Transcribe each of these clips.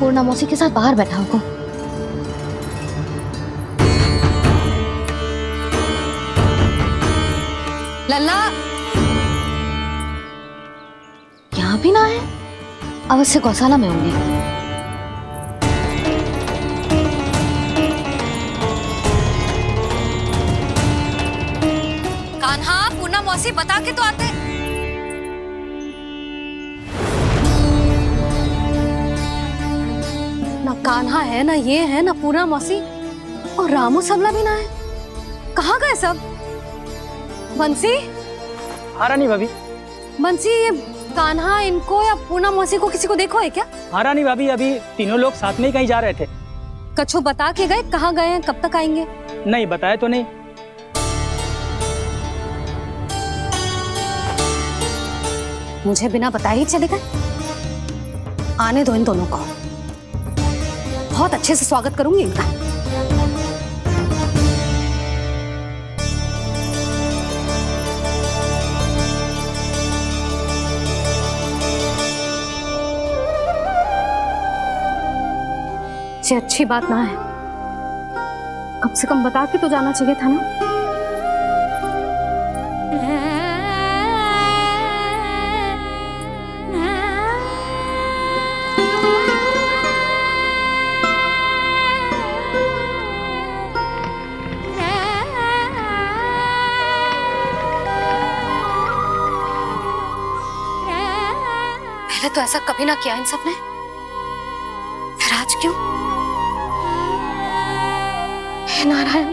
पूर्णा मौसी के साथ बाहर बैठा होगा। लल्ला यहाँ भी ना है, अवश्य गौशाला में होंगे। कान्हा, पूर्णा मौसी बता के तो आते। ना कान्हा है, ना ये है, ना पूर्णा मौसी, और रामू सबला भी ना है। कहाँ गए सब? बंसी? हाँ रानी भाभी। बंसी, ये कान्हा इनको या पूर्णा मौसी को किसी को देखो है क्या? हाँ रानी भाभी, अभी तीनों लोग साथ में ही कहीं जा रहे थे। कछु बता के गए? कहाँ गए हैं, कब तक आएंगे? नहीं बताया तो नहीं। मुझे बिना बताए ही चले गए? आने दो इन दोनों को, बहुत अच्छे से स्वागत करूंगी इनका। ये अच्छी बात ना है, कम से कम बता के तो जाना चाहिए था ना। पहले तो ऐसा कभी ना किया इन सब ने, फिर आज क्यों? हे नारायण,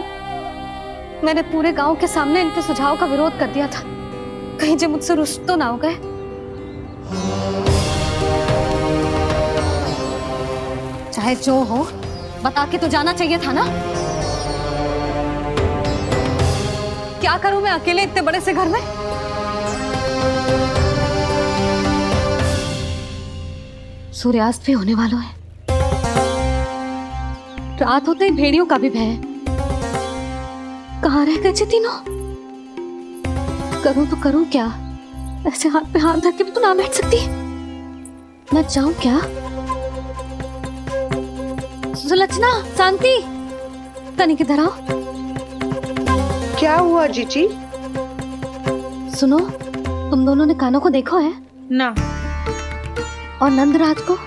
मैंने पूरे गांव के सामने इनके सुझाव का विरोध कर दिया था, कहीं जो मुझसे रुष्ट तो ना हो गए। चाहे जो हो, बता के तो जाना चाहिए था ना। क्या करूं मैं अकेले इतने बड़े से घर में? सूर्यास्त भी होने वाला है, रात होते ही भेड़ियों का भी भय है। कहाँ रह गए तीनों? करूं तो करूं क्या? ऐसे हाथ पे हाथ धर के भी तो ना बैठ सकती। मैं जाऊं क्या? सुलक्षणा, शांति, तनिक इधर आओ। क्या हुआ जीजी? सुनो, तुम दोनों ने कान्हा को देखा है? ना। और नंदराज को?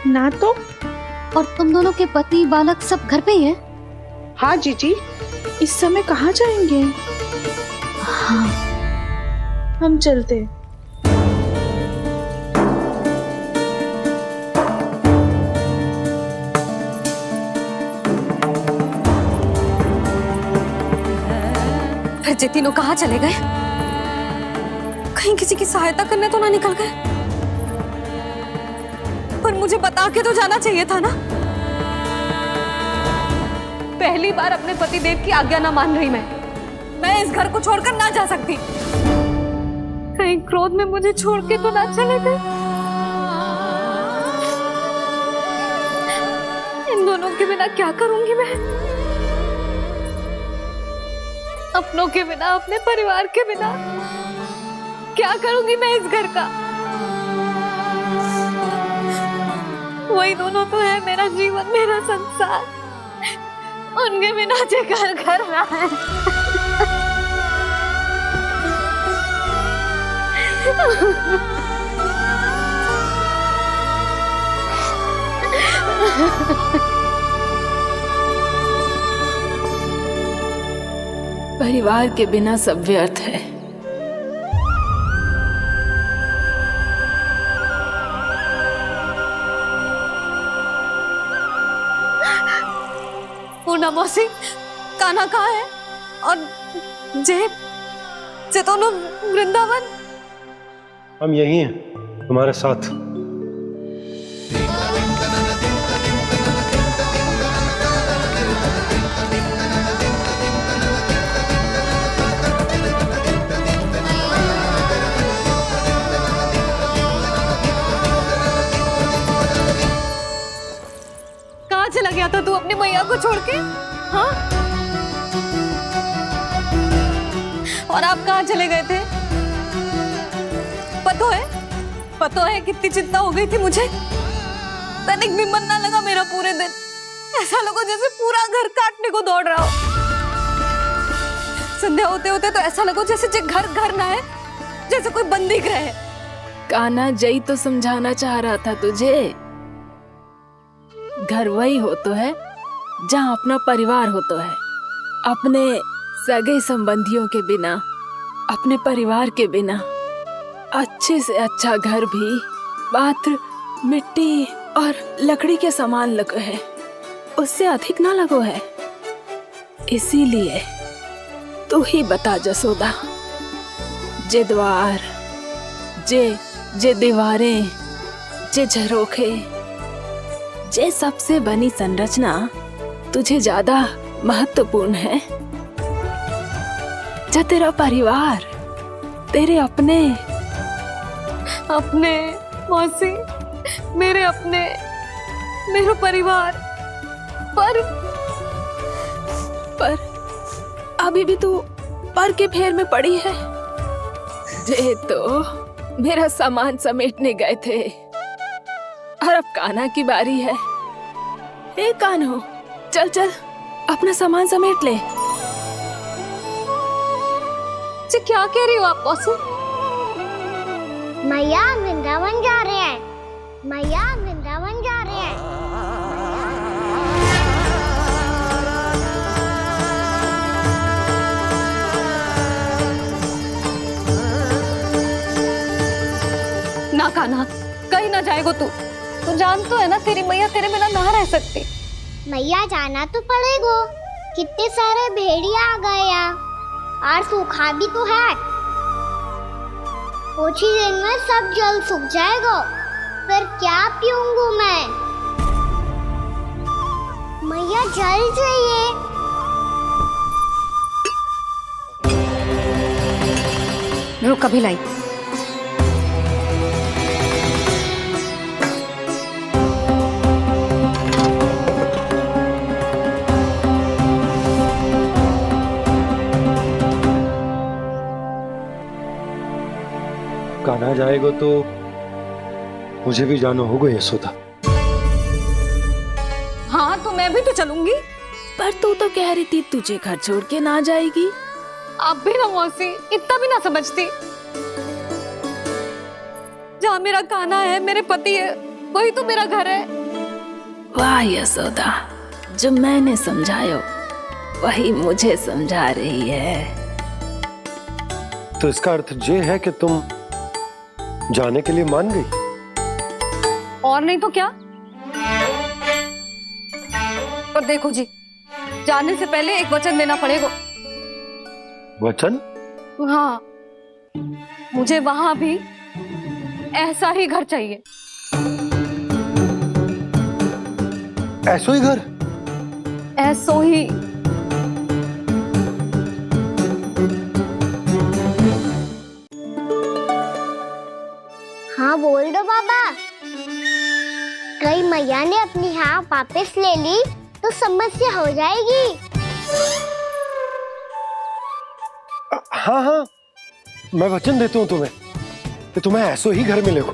ना तो। और तुम दोनों के पति बालक सब घर पे ही हैं? हाँ जीजी, इस समय कहाँ जाएंगे? हाँ। हम चलते। फिर ये तीनों कहाँ चले गए? कहीं किसी की सहायता करने तो ना निकल गए? पर मुझे बता के तो जाना चाहिए था ना। पहली बार अपने पतिदेव की आज्ञा ना मान रही मैं इस घर को छोड़कर ना जा सकती। कहीं क्रोध में मुझे छोड़ के तो ना चले गए। इन दोनों के बिना क्या करूंगी मैं? अपनों के बिना, अपने परिवार के बिना क्या करूंगी मैं इस घर का? वही दोनों तो है मेरा जीवन, मेरा संसार। उनके बिना जे घर घर रहा है। परिवार के बिना सब व्यर्थ है। पूर्णा मौसी, कान्हा कहाँ है? और जे दोनों वृंदावन? हम यही हैं, तुम्हारे साथ। कहाँ चला गया था तू अपनी मैया को छोड़ के? हाँ? और आप कहाँ चले गए थे? पता है कितनी चिंता हो गई थी मुझे। तनिक भी मन ना लगा मेरा पूरे दिन। ऐसा लगा जैसे पूरा घर काटने को दौड़ रहा हो। संध्या होते होते तो ऐसा लगा जैसे जे घर घर ना है, जैसे कोई बंदी गृह है। कान्हा जई तो समझाना चाह रहा था तुझे। घर वही हो तो है जहाँ अपना परिवार हो तो है। अपने सगे संबंधियों के बिना, अपने परिवार के बिना अच्छे से अच्छा घर भी पात्र मिट्टी और लकड़ी के समान लगो है, उससे अधिक ना लगो है। इसीलिए तू ही बता जसोदा, जे द्वार, जे दीवारें, जे झरोखे, जे सबसे बनी संरचना तुझे ज्यादा महत्वपूर्ण है? जो तेरा परिवार, तेरे अपने मौसी, मेरे अपने, मेरा परिवार। पर अभी भी तू पर के फेर में पड़ी है। जे तो मेरा सामान समेटने गए थे और अब कान्हा की बारी है। हे कान्हो, चल चल अपना सामान समेट ले। जी क्या कह रही हो आप मौसी? मैया वृंदावन जा रहे हैं, मैया वृंदावन जा रहे हैं। ना कान्हा, कहीं ना जाएगो तू। तू जान तो है ना तेरी मैया तेरे बिना ना रह सकती। मैया जाना तो पड़ेगा, कितने सारे भेड़िया आ गए यहाँ, और सूखा भी तो है। कुछ ही दिन में सब जल सूख जाएगा, फिर क्या पीऊंगा मैं? मैया जल चाहिए। रुक अभी लाई। कान्हा जाएगा तो मुझे भी जाना होगा यशोदा। हाँ तो मैं भी तो चलूंगी। पर तू तो कह रही थी तुझे घर छोड़ के ना जाएगी। आप भी ना मौसी, इतना भी ना समझती। जहाँ मेरा कान्हा है, मेरे पति है, वही तो मेरा घर है। वाह यशोदा, जो मैंने समझायो वही मुझे समझा रही है। तो इसका अर्थ ये है कि तुम जाने के लिए मान गई? और नहीं तो क्या। पर देखो जी, जाने से पहले एक वचन देना पड़ेगा। वचन? हाँ, मुझे वहां भी ऐसा ही घर चाहिए। ऐसो ही घर? ऐसो ही। हाँ बोल दो बाबा। कहीं मैया ने अपनी हाँ वापस ले ली तो समस्या हो जाएगी। हाँ हाँ, मैं वचन देता हूँ तुम्हें कि तुम्हें ऐसो ही घर मिलेगा।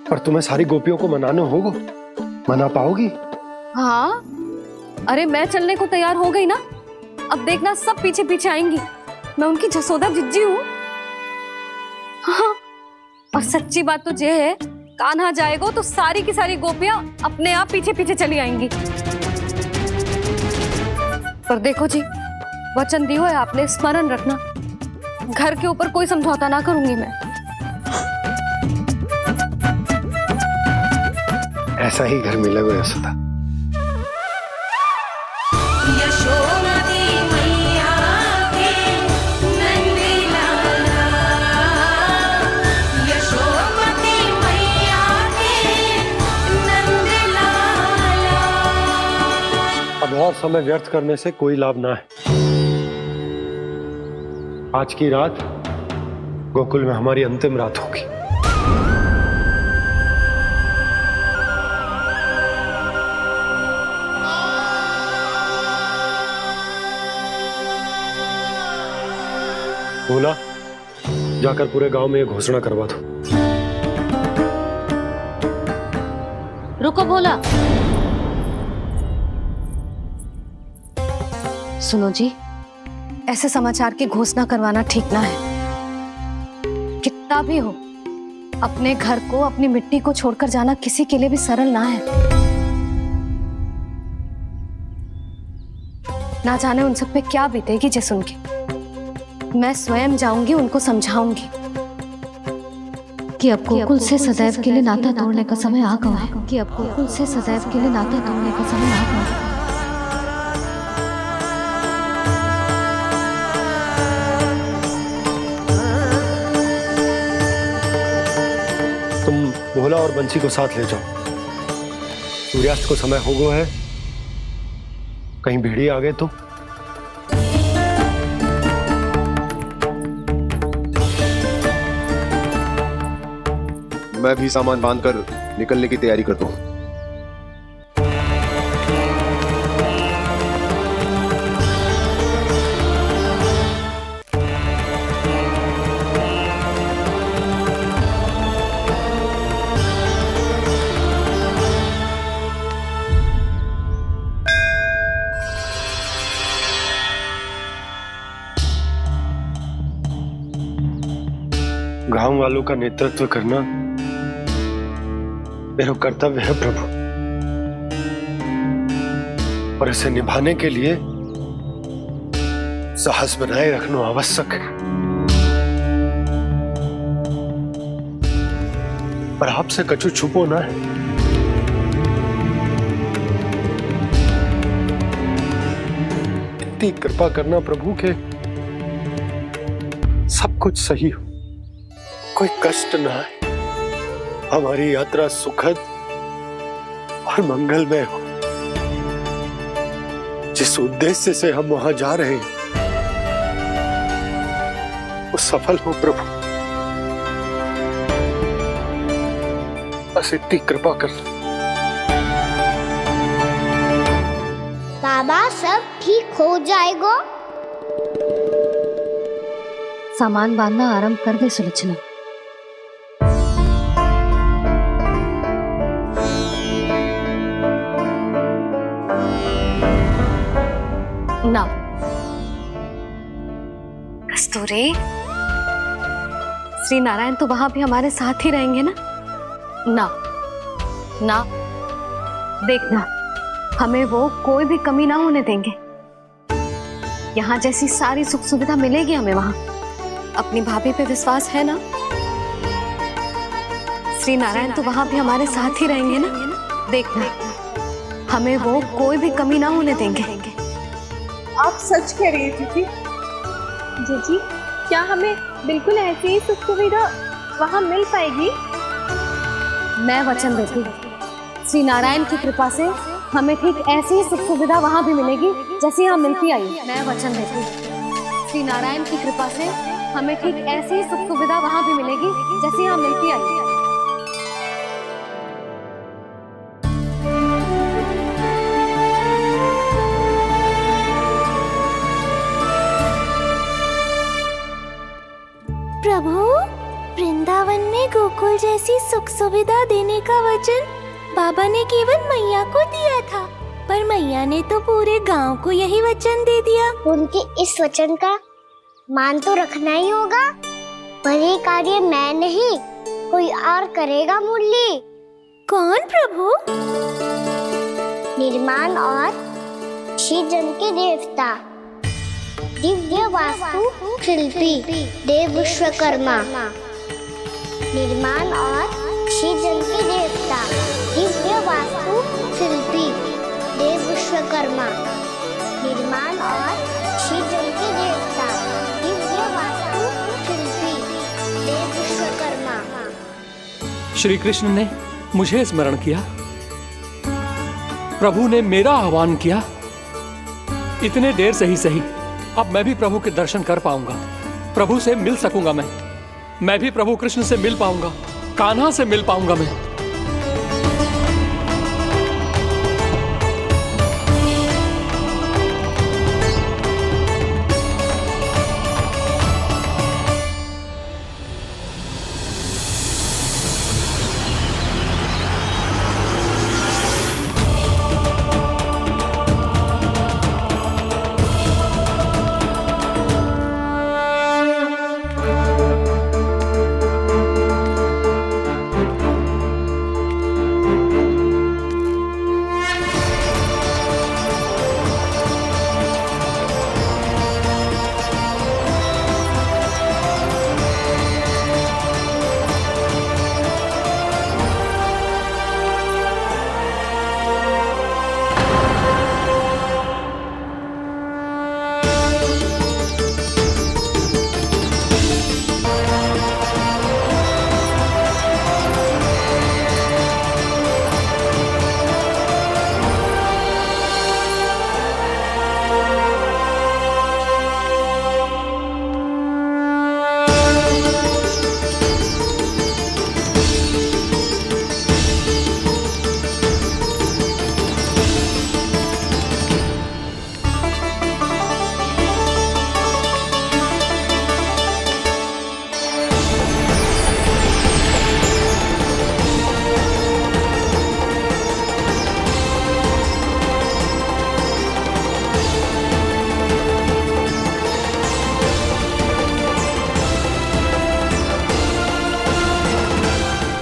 पर तुम्हें सारी गोपियों को मनाना होगा, मना पाओगी? हाँ, अरे मैं चलने को तैयार हो गई ना। अब देखना सब पीछे पीछे आएंगी। मैं उनकी जसोदा जिज्जी हूँ। हाँ, और सच्ची बात तो ये है, कान्हा जाएगा तो सारी की सारी गोपियां अपने आप पीछे पीछे चली आएंगी। पर देखो जी, वचन दियो है आपने, स्मरण रखना। घर के ऊपर कोई समझौता ना करूंगी मैं। ऐसा ही घर मिलेगा यशोदा। अब और समय व्यर्थ करने से कोई लाभ ना है। आज की रात गोकुल में हमारी अंतिम रात होगी। बोला जाकर पूरे गांव में ये घोषणा करवा दो। रुको भोला। सुनो जी, ऐसे समाचार की घोषणा करवाना ठीक ना है। कितना भी हो, अपने घर को, अपनी मिट्टी को छोड़कर जाना किसी के लिए भी सरल ना है। ना जाने उन सब पे क्या बीतेगी जे सुन के। मैं स्वयं जाऊंगी, उनको समझाऊंगी कि अब गोकुल से सदैव के लिए नाता तोड़ने का समय आ गया है। कि अब गोकुल से सदैव के लिए नाता तोड़ने का समय आ गया है। तुम भोला और बंसी को साथ ले जाओ। सूर्यास्त को समय हो गया है, कहीं भीड़ी आ गए तो। मैं भी सामान बांधकर निकलने की तैयारी करता हूँ। गांव वालों का नेतृत्व करना मेरा कर्तव्य है प्रभु, और इसे निभाने के लिए साहस बनाए रखना आवश्यक है। पर आपसे कछु छुपो ना है। इतनी कृपा करना प्रभु के सब कुछ सही हो, कोई कष्ट ना है, हमारी यात्रा सुखद और मंगलमय हो। जिस उद्देश्य से हम वहां जा रहे हैं वो सफल हो प्रभु, बस इतनी कृपा कर। बाबा सब ठीक हो जाएगा। सामान बांधना आरंभ कर दे सुलोचना। ना कस्तूरी, श्री नारायण तो वहां भी हमारे साथ ही रहेंगे ना? ना ना, देखना, हमें वो कोई भी कमी ना होने देंगे। यहाँ जैसी सारी सुख सुविधा मिलेगी हमें वहां। अपनी भाभी पे विश्वास है ना? श्री नारायण तो वहां भी हमारे साथ ही रहेंगे ना? देखना, हमें वो कोई भी कमी ना होने देंगे। आप सच कह रही है जीजी। जीजी, क्या हमें बिल्कुल ऐसी ही सुख सुविधा वहाँ मिल पाएगी? मैं वचन देती हूँ, श्री नारायण की कृपा से हमें ठीक ऐसी ही सुख सुविधा वहाँ भी मिलेगी जैसी यहाँ मिलती आई। मैं वचन देती हूँ, श्री नारायण की कृपा से हमें ठीक ऐसी ही सुख सुविधा वहाँ भी मिलेगी जैसी यहाँ मिलती आई। प्रभु, वृंदावन में गोकुल जैसी सुख सुविधा देने का वचन बाबा ने केवल मैया को दिया था, पर मैया ने तो पूरे गांव को यही वचन दे दिया। उनके इस वचन का मान तो रखना ही होगा, पर ये कार्य मैं नहीं, कोई और करेगा। मुरली कौन प्रभु? निर्माण और सृजन के देवता, दिव्य वास्तु शिल्पी देव विश्वकर्मा। निर्माण और सृजन के देवता, दिव्य वास्तु शिल्पी देव विश्वकर्मा। निर्माण और सृजन के देवता, दिव्य वास्तु शिल्पी देव विश्वकर्मा। श्री कृष्ण ने मुझे स्मरण किया, प्रभु ने मेरा आह्वान किया। इतने देर से ही सही, अब मैं भी प्रभु के दर्शन कर पाऊंगा, प्रभु से मिल सकूंगा। मैं भी प्रभु कृष्ण से मिल पाऊंगा, कान्हा से मिल पाऊंगा मैं।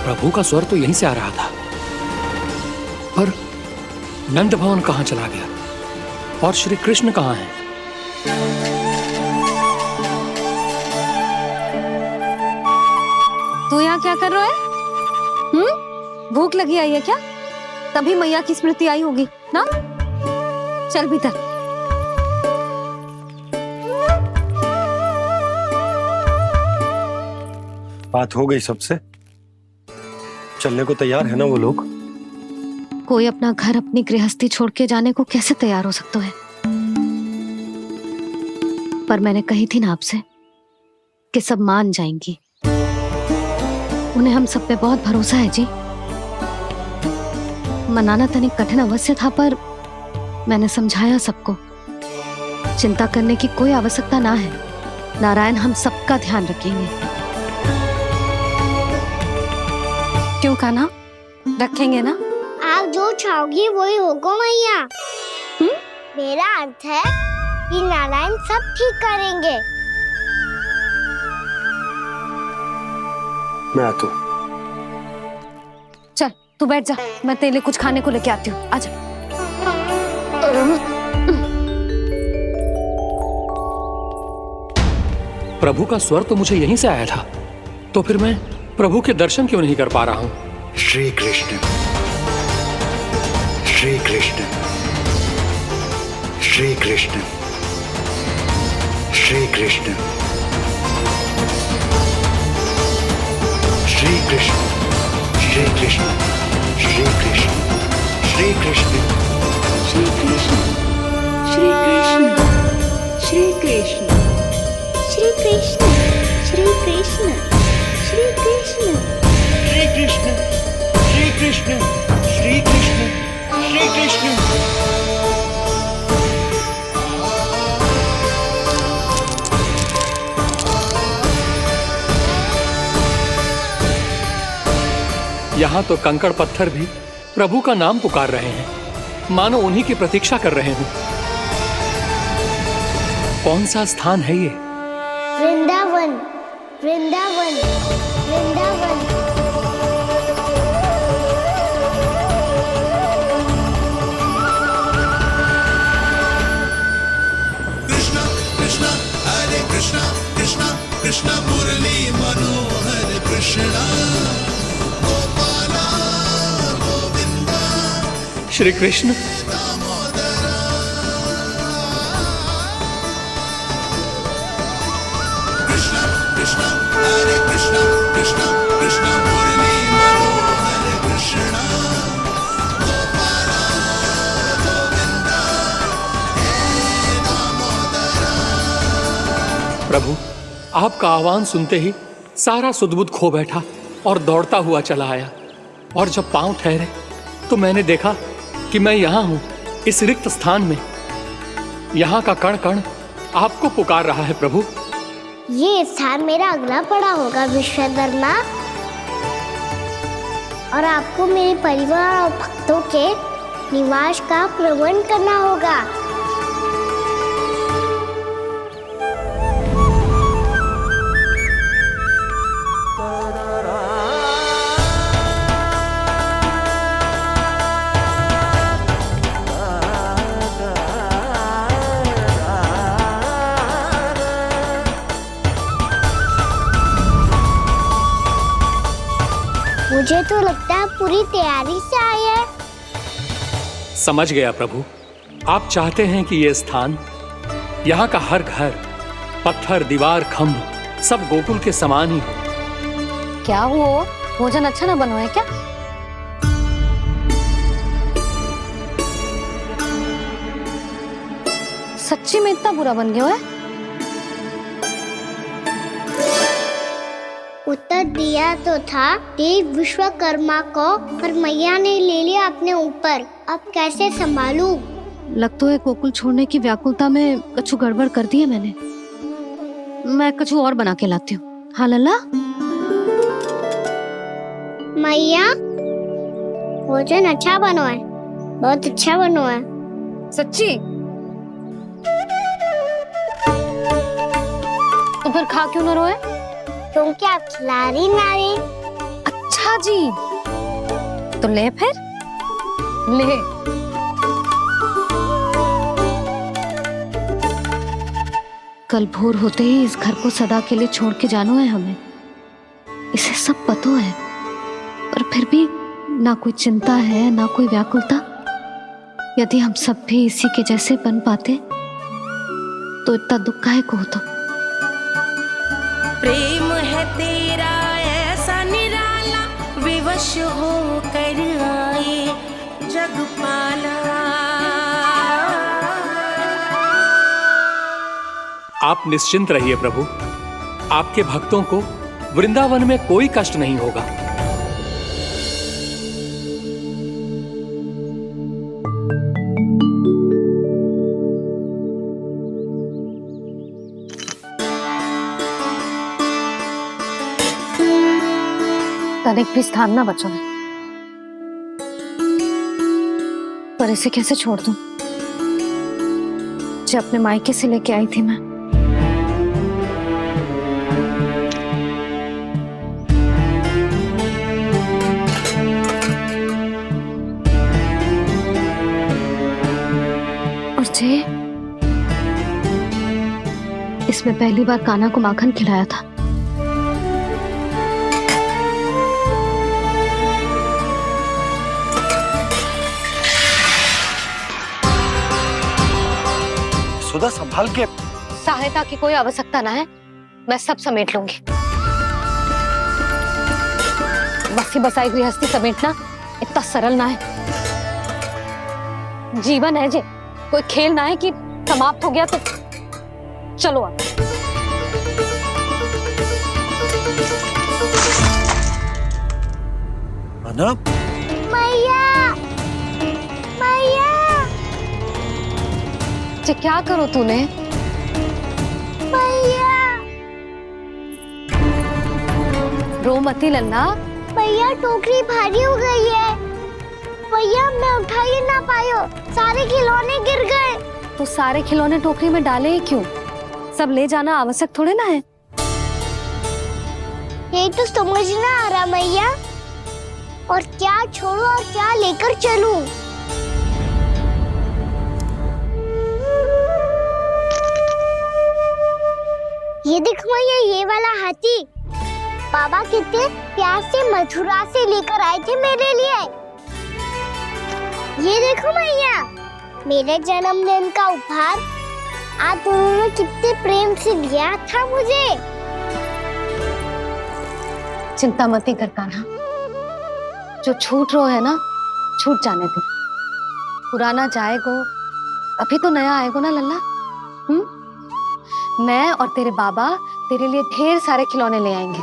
प्रभु का स्वर तो यहीं से आ रहा था, पर नंद भवन कहाँ चला गया और श्री कृष्ण कहाँ हैं? तू यहाँ क्या कर रहा है? भूख लगी आई है क्या? तभी मैया की स्मृति आई होगी ना? चल भीतर। बात हो गई सबसे? चलने को तैयार है ना वो लोग? कोई अपना घर अपनी गृहस्थी छोड़ के जाने को कैसे तैयार हो सकता है? पर मैंने कही थी ना आपसे कि सब मान जाएंगी। उन्हें हम सब पे बहुत भरोसा है जी। मनाना तनिक कठिन अवश्य था, पर मैंने समझाया सबको। चिंता करने की कोई आवश्यकता ना है। नारायण हम सबका ध्यान रखेंगे। क्यों कान्हा, रखेंगे ना? आप जो चाहोगी वही होगा मैया। मेरा अर्थ है कि नारायण सब ठीक करेंगे। मैं आता हूँ। चल तू बैठ जा, मैं तेरे लिए कुछ खाने को लेके आती हूँ। आजा। प्रभु का स्वर तो मुझे यहीं से आया था, तो फिर मैं प्रभु के दर्शन क्यों नहीं कर पा रहा हूँ? श्री कृष्ण, श्री कृष्ण, श्री कृष्ण, श्री कृष्ण, श्री कृष्ण, श्री कृष्ण, श्री कृष्ण, श्री कृष्ण, श्री कृष्ण, श्री कृष्ण, श्री कृष्ण, श्री कृष्ण, श्री कृष्ण, श्री कृष्ण, श्री कृष्ण, श्री कृष्ण, श्री कृष्ण, श्री कृष्ण। यहाँ तो कंकड़ पत्थर भी प्रभु का नाम पुकार रहे हैं, मानो उन्हीं की प्रतीक्षा कर रहे हैं। कौन सा स्थान है ये? वृंदावन, वृंदावन, वृंदावन। कृष्णा कृष्णा हरे कृष्णा, कृष्णा कृष्णा मुरली मनोहर कृष्णा, गोपाला गोविंदा श्री कृष्ण। कृष्णा कृष्णा हरे कृष्णा, कृष्णा कृष्णा मुरली मनोहर कृष्णा, गोपाला गोविंदा हे दामोदरा। प्रभु, आपका आह्वान सुनते ही सारा सुध-बुध खो बैठा और दौड़ता हुआ चला आया, और जब पांव ठहरे तो मैंने देखा कि मैं यहाँ हूँ, इस रिक्त स्थान में। यहाँ का कण कण आपको पुकार रहा है प्रभु। ये स्थान मेरा अगला पड़ा होगा विश्वकर्मा, और आपको मेरे परिवार और भक्तों के निवास का प्रबंध करना होगा। मुझे तो लगता है पूरी तैयारी से आए हैं। समझ गया प्रभु, आप चाहते हैं कि ये स्थान, यहाँ का हर घर, पत्थर, दीवार, खम्भ सब गोकुल के समान ही हो। क्या हुआ? भोजन अच्छा ना बना है क्या? सच्ची में इतना बुरा बन गया है? उत्तर दिया तो था देव विश्वकर्मा को, पर मैया ने ले लिया अपने ऊपर। अब कैसे संभालूं? लगता है गोकुल छोड़ने की व्याकुलता में कछु गड़बड़ कर दी है मैंने। मैं कछु और बना के लाती हूँ। हाँ लल्ला? मैया, भोजन अच्छा बनो है, बहुत अच्छा बनो है। सच्ची? तो फिर खा क्यों न रोए? तुम क्या खिला रही नारी? अच्छा अच्छा जी, तो ले फिर ले। कल भोर होते ही इस घर को सदा के लिए छोड़ के जाना है हमें, इसे सब पता है, पर फिर भी ना कोई चिंता है ना कोई व्याकुलता। यदि हम सब भी इसी के जैसे बन पाते तो इतना दुख काहे को होता। प्रेम है तेरा ऐसा निराला, विवश हो कर आए जग पाला। आप निश्चिंत रहिए प्रभु, आपके भक्तों को वृंदावन में कोई कष्ट नहीं होगा। तनिक भी स्थान ना बचो है, पर इसे कैसे छोड़ दूं जो अपने मायके से लेके आई थी मैं। और जे इसमें पहली बार कान्हा को माखन खिलाया था। सुधा संभाल के। सहायता की कोई आवश्यकता ना है, मैं सब समेट लूंगी। बसी बसाई गृहस्थी समेटना इतना सरल ना है। जीवन है जे, कोई खेल ना है कि समाप्त हो गया तो चलो अब। अना मैया मैया जे क्या करो तूने? मैया रो मती लन्ना। भैया टोकरी भारी हो गई है। भैया मैं उठा ही ना पायो, सारे खिलौने गिर गए। तो सारे खिलौने टोकरी में डाले ही क्यों? सब ले जाना आवश्यक थोड़े ना है। यही तो समझ ना आ रहा मैया, और क्या छोड़ू और क्या लेकर चलूं? ये देख मैया, ये वाला हाथी बाबा कितने प्यार से मथुरा से लेकर आए थे मेरे लिए। ये देखो मैया, मेरे जन्मदिन का उपहार आप दोनों ने कितने प्रेम से दिया था मुझे। चिंता मती कर कान्हा, जो छूट रो है ना छूट जाने दे। पुराना जाएगो, अभी तो नया आएगो ना लल्ला। मैं और तेरे बाबा तेरे लिए ढेर सारे खिलौने ले आएंगे।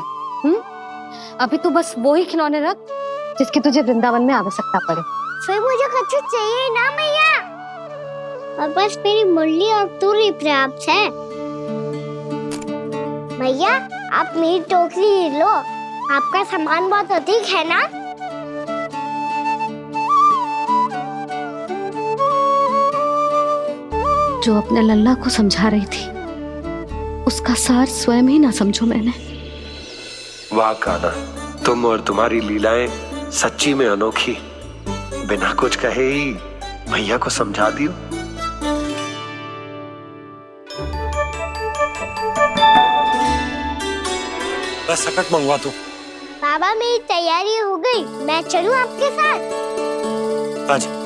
अभी तू बस वो ही खिलौने रख जिसकी तुझे वृंदावन में आवश्यकता पड़े। फिर मुझे कुछ चाहिए ना मैया, और बस मेरी मुरली और तुरी पर्याप्त है। भैया आप मेरी टोकरी लो, आपका सामान बहुत अधिक है ना। जो अपने लल्ला को समझा रही थी उसका सार स्वयं ही ना समझो मैंने। वाह कान्हा, तुम और तुम्हारी लीलाएं सच्ची में अनोखी। बिना कुछ कहे ही भैया को समझा दियो। मैं सकट मंगवा दूं। बाबा मेरी तैयारी हो गई, मैं चलूं आपके साथ? आजा।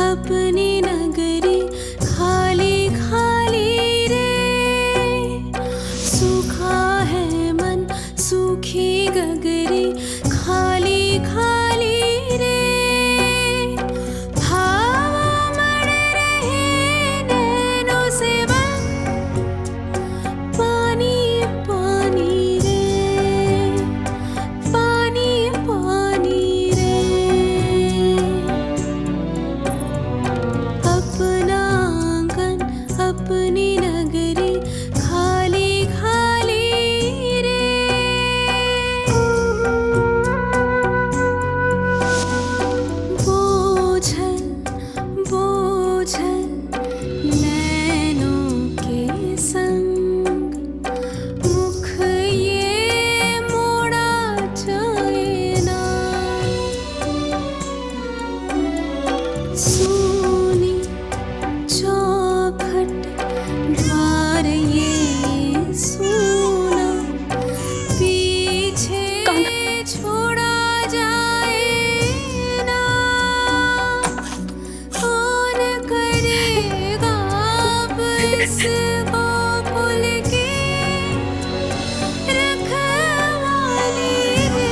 अपनी नगरी खाली खाली रे, सूखा है मन सूखी गगरी। इस गोकुल की रखवाली है।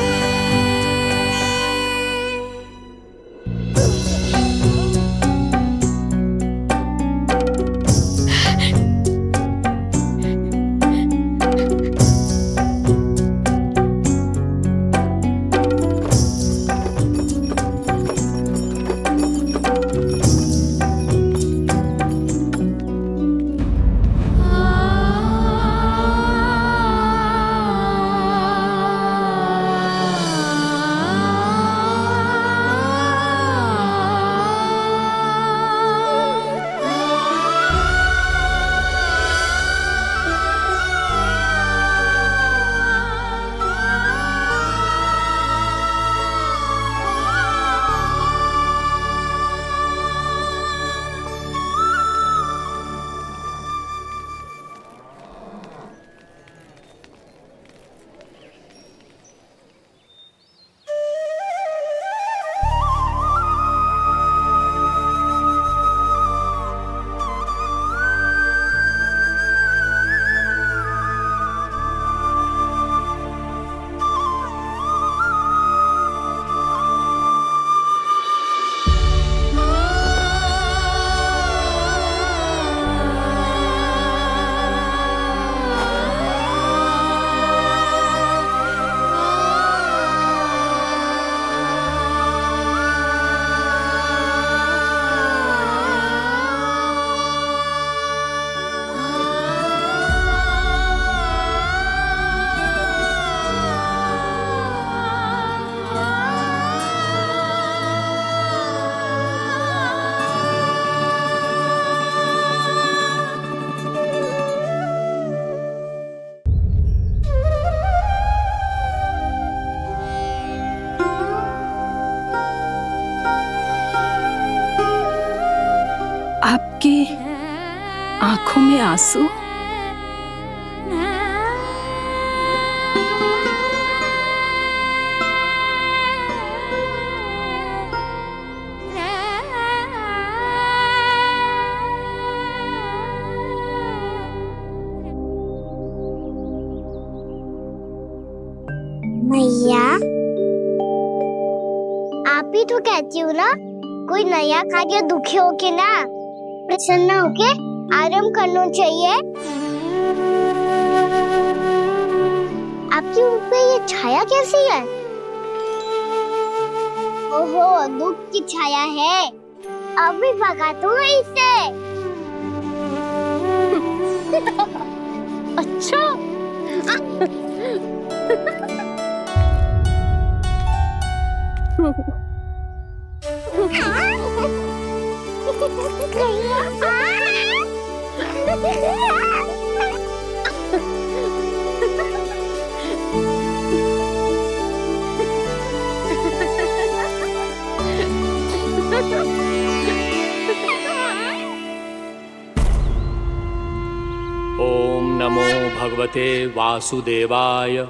आपकी आंखों में आंसू? मैया, आप ही तो कहती हो ना, कोई नया कार्य दुखी होके ना प्रसन्न होके आराम करना चाहिए। आपकी मुंह पे ये छाया कैसी है? ओहो, दुख की छाया है। अभी भगा दो इसे। अच्छा। ओम नमो भगवते वासुदेवाय।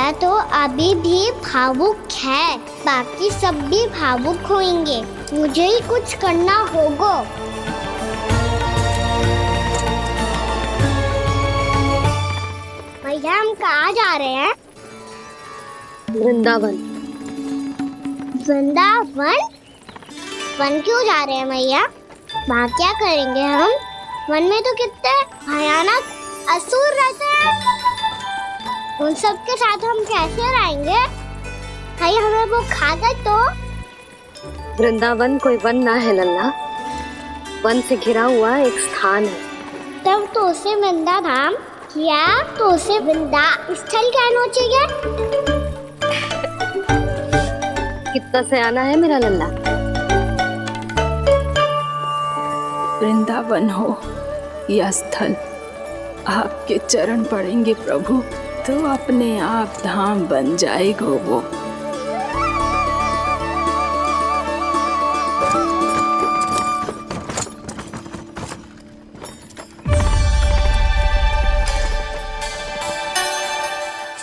मैया तो अभी भी भावुक है, बाकी सब भी भावुक होंगे। मुझे ही कुछ करना होगा। भैया हम कहाँ जा रहे हैं? वृंदावन। वृंदावन? वन क्यों जा रहे हैं भैया? वहाँ क्या करेंगे हम? वन में तो कितने भयानक असुर रहते हैं। उन सब के साथ हम कैसे रहेंगे? कहीं हमें वो खा गए तो? वृंदावन कोई वन ना है लल्ला, वन से घिरा हुआ एक स्थान है। तब तो उसे वृंदा धाम या तो उसे वृंदा स्थल कहना चाहिए। कितना सयाना है मेरा लल्ला। वृंदावन हो या स्थल, आपके चरण पड़ेंगे प्रभु तो अपने आप धाम बन जाएगा वो।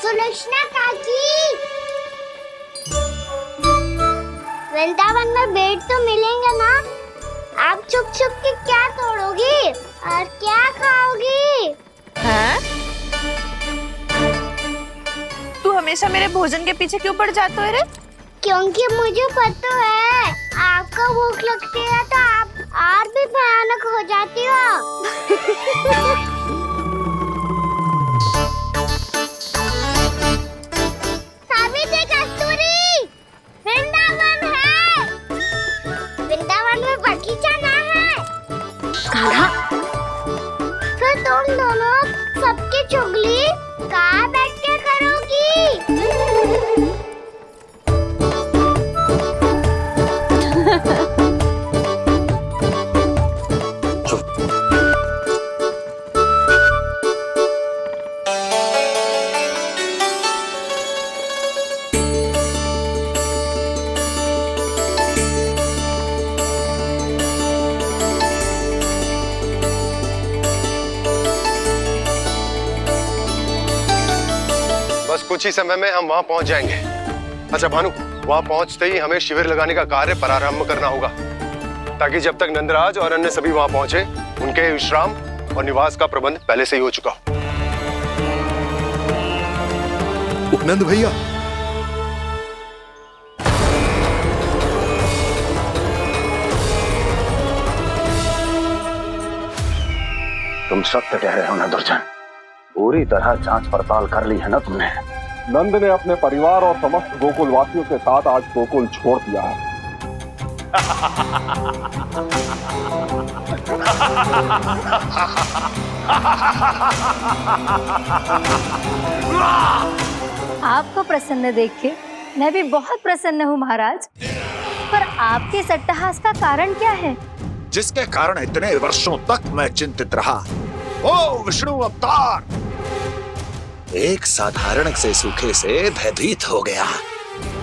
सुलक्षणा काकी, वृंदावन में बेट तो मिलेंगे ना? आप छुप छुप के क्या तोड़ोगी और क्या खाओगी? हाँ? तू हमेशा मेरे भोजन के पीछे क्यों पड़ जाते हो रे? क्योंकि मुझे पता है आपको भूख लगती है तो आप और भी भयानक हो जाती हो। सावित्री, कस्तूरी, वृंदावन है। वृंदावन में बगीचा ना है। कान्हा, फिर तुम दोनों सबकी चुगली कहाँ बैठ के करोगी? बस कुछ ही समय में हम वहां पहुंच जाएंगे। अच्छा भानु, वहां पहुंचते ही हमें शिविर लगाने का कार्य प्रारंभ करना होगा, ताकि जब तक नंदराज और अन्य सभी वहां पहुंचे उनके विश्राम और निवास का प्रबंध पहले से ही हो चुका हो। उपनंद भैया, तुम सत्य कह रहे हो ना दुर्जन? पूरी तरह जांच पड़ताल कर ली है ना तुमने? नंद ने अपने परिवार और समस्त गोकुल वासियों के साथ आज गोकुल छोड़ दिया है। आपको प्रसन्न देख के मैं भी बहुत प्रसन्न हूँ महाराज। पर आपके इस अट्टहास का कारण क्या है? जिसके कारण इतने वर्षों तक मैं चिंतित रहा, ओ विष्णु अवतार, एक साधारण से सूखे से भयभीत हो गया,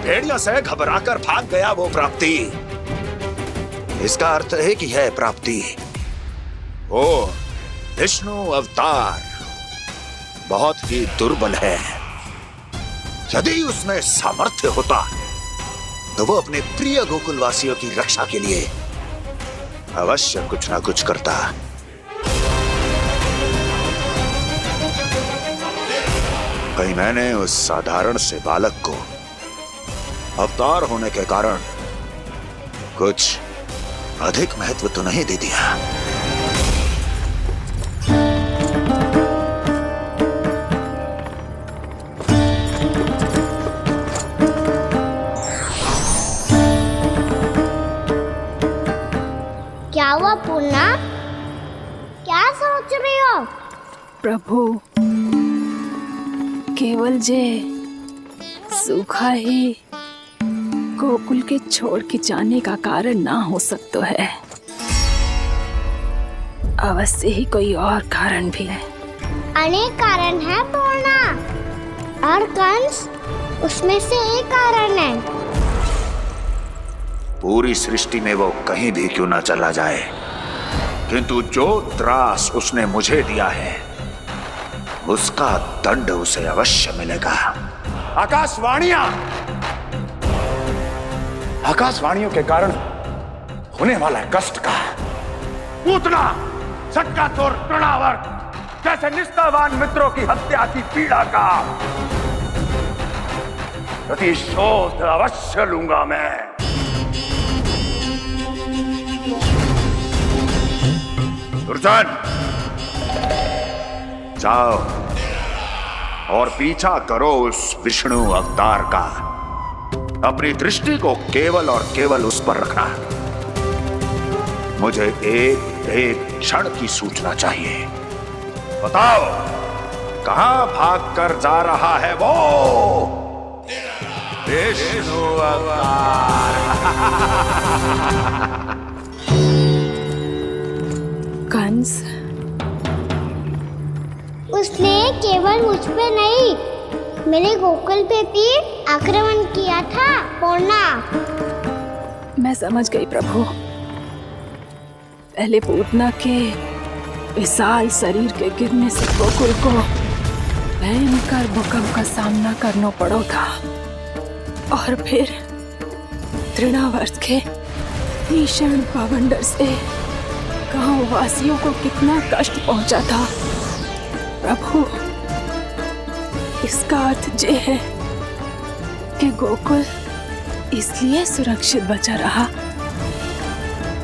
भेड़ियों से घबराकर भाग गया वो प्राप्ति। इसका अर्थ है कि यह प्राप्ति ओ विष्णु अवतार बहुत ही दुर्बल है। यदि उसमें सामर्थ्य होता तो वो अपने प्रिय गोकुलवासियों की रक्षा के लिए अवश्य कुछ ना कुछ करता। कहीं मैंने उस साधारण से बालक को अवतार होने के कारण कुछ अधिक महत्व तो नहीं दे दिया। क्या हुआ पूर्णा? क्या सोच रही हो? प्रभु, केवल जे सूखा ही गोकुल के छोड़ के जाने का कारण ना हो सकता है, अवश्य ही कोई और कारण भी है। अनेक कारण है पूर्णा, और कंस उसमें से एक कारण है। पूरी सृष्टि में वो कहीं भी क्यों ना चला जाए, किंतु जो त्रास उसने मुझे दिया है उसका दंड उसे अवश्य मिलेगा। आकाशवाणियों के कारण होने वाला कष्ट का पूतना सटका चोर तृणावर्त जैसे निष्ठावान मित्रों की हत्या की पीड़ा का प्रतिशोध अवश्य लूंगा मैं। दुर्जन, जाओ और पीछा करो उस विष्णु अवतार का। अपनी दृष्टि को केवल और केवल उस पर रखना। मुझे एक क्षण की सूचना चाहिए। बताओ कहां भागकर जा रहा है वो विष्णु अवतार? कंस, उसने केवल मुझ पे नहीं, मेरे गोकुल पे भी आक्रमण किया था पूर्णा। मैं समझ गई प्रभु। पहले पूतना के विशाल शरीर के गिरने से गोकुल को भयंकर भूकंप का सामना करना पड़ा था, और फिर तृणावर्त के भीषण पावंडर से गांव वासियों को कितना कष्ट पहुंचा था। प्रभु, इसका अर्थ ये है कि गोकुल इसलिए सुरक्षित बचा रहा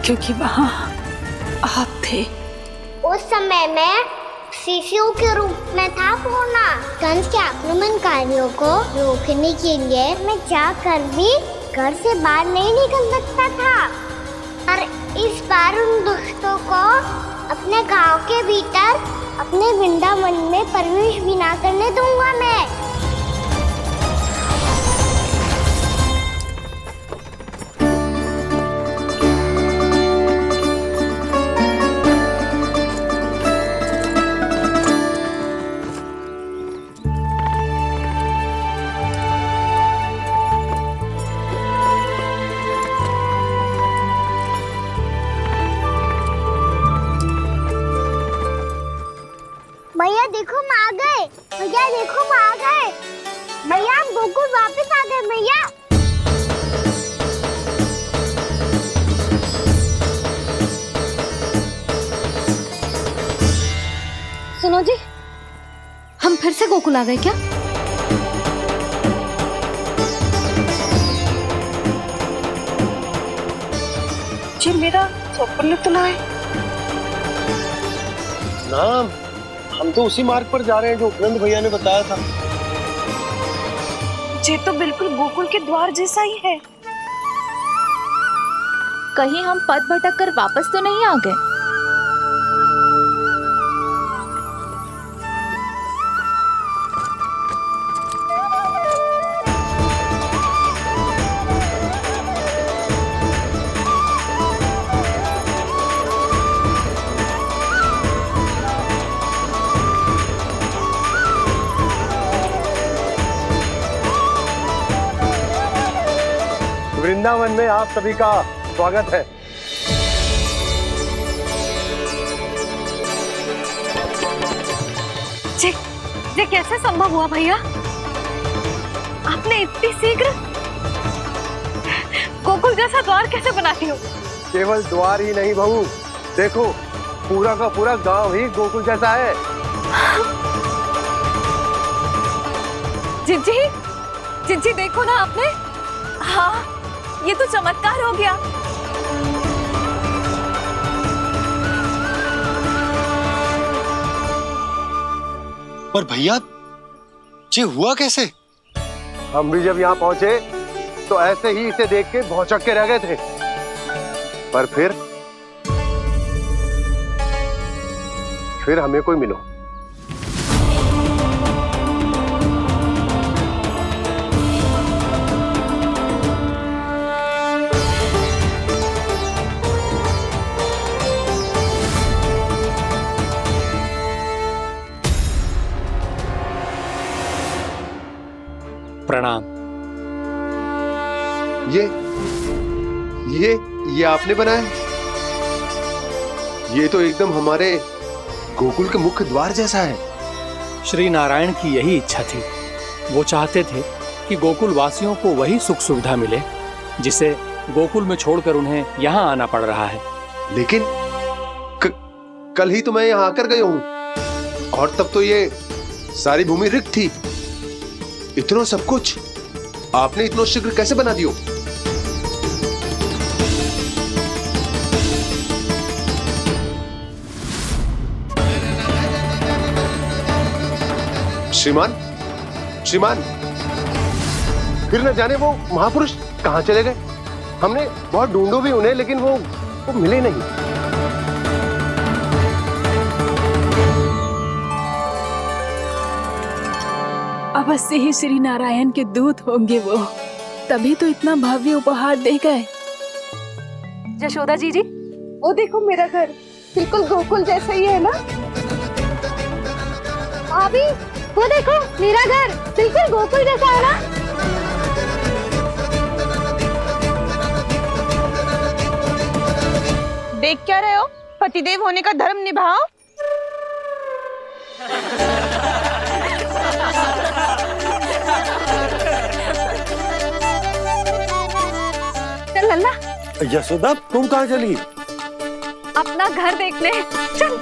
क्योंकि वहां आप थे। उस समय मैं शिशु के रूप में था पूर्णा। कंस के आक्रमणकारियों को रोकने के लिए मैं जाकर भी घर से बाहर नहीं निकल सकता था, और इस बार उन दुष्टों को अपने गांव के भीतर अपने वृंदावन में प्रवेश भी ना करने दूंगा मैं। भैया देखो हम आ गए, भैया देखो हम आ गए, भैया हम गोकुल वापस आ गए भैया। सुनो जी, हम फिर से गोकुल आ गए क्या? जी मेरा चौपन तो ना है। ना, हम तो उसी मार्ग पर जा रहे हैं जो उपनंद भैया ने बताया था। ये तो बिल्कुल गोकुल के द्वार जैसा ही है। कहीं हम पथ भटक कर वापस तो नहीं आ गए? वृंदावन में आप सभी का स्वागत है। ये कैसे संभव हुआ भैया? आपने इतनी शीघ्र गोकुल जैसा द्वार कैसे बनाती हो? केवल द्वार ही नहीं बहू, देखो पूरा का पूरा गांव ही गोकुल जैसा है। जिज्जी, जिज्जी देखो ना आपने। हाँ, ये तो चमत्कार हो गया। पर भैया, ये हुआ कैसे? हम भी जब यहाँ पहुंचे तो ऐसे ही इसे देख के भौचक के रह गए थे, पर फिर हमें कोई मिलो। प्रणाम। ये आपने बनाया? ये तो एकदम हमारे गोकुल के मुख्य द्वार जैसा है। श्री नारायण की यही इच्छा थी। वो चाहते थे कि गोकुल वासियों को वही सुख सुविधा मिले जिसे गोकुल में छोड़कर उन्हें यहाँ आना पड़ रहा है। लेकिन कल ही तो मैं यहाँ आकर गया हूँ और तब तो ये सारी भूमि रिक्त थी। इतना सब कुछ आपने इतना शीघ्र कैसे बना दियो? श्रीमान, श्रीमान, फिर न जाने वो महापुरुष कहां चले गए। हमने बहुत ढूंढो भी उन्हें, लेकिन वो मिले नहीं। अवश्य ही श्री नारायण के दूत होंगे वो, तभी तो इतना भव्य उपहार दे गए। यशोदा जी, वो देखो मेरा घर बिल्कुल गोकुल जैसा ही है ना। भाभी, वो देखो मेरा घर बिल्कुल गोकुल जैसा है ना। देख क्या रहे हो? पतिदेव होने का धर्म निभाओ। चल लल्ला, यशोदा, तुम कहाँ चली? अपना घर देखने चल।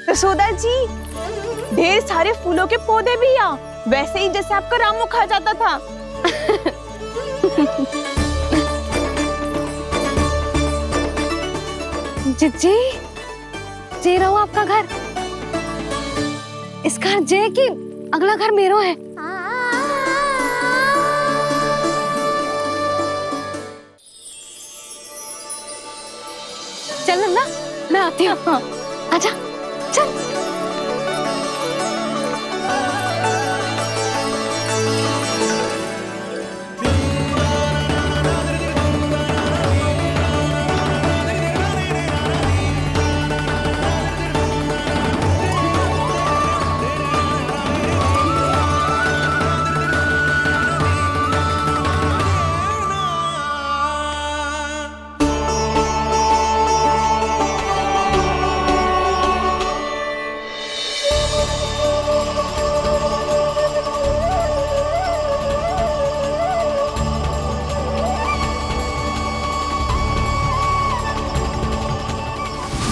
यशोदा जी, ढेर सारे फूलों के पौधे भी यहाँ, वैसे ही जैसे आपका रामू खा जाता था। जिज्जी, जे रहो आपका घर। इस घर जे की अगला घर मेरो है। चल लल्ला, मैं आती हूँ। हाँ, आजा, चल।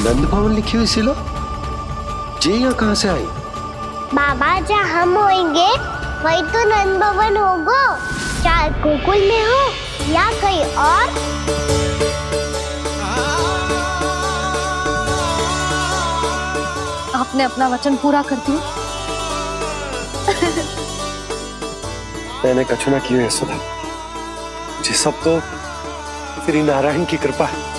नंद भवन लिखी हुई सिलो, जे यहाँ कहाँ से आई? बाबा, जहाँ हम होंगे वही तो नंद भवन होगा। चाहे गोकुल में हो या कहीं और। आपने अपना वचन पूरा कर दिया। मैंने कछु ना किया यशोदा, ये सब तो श्री नारायण की कृपा है।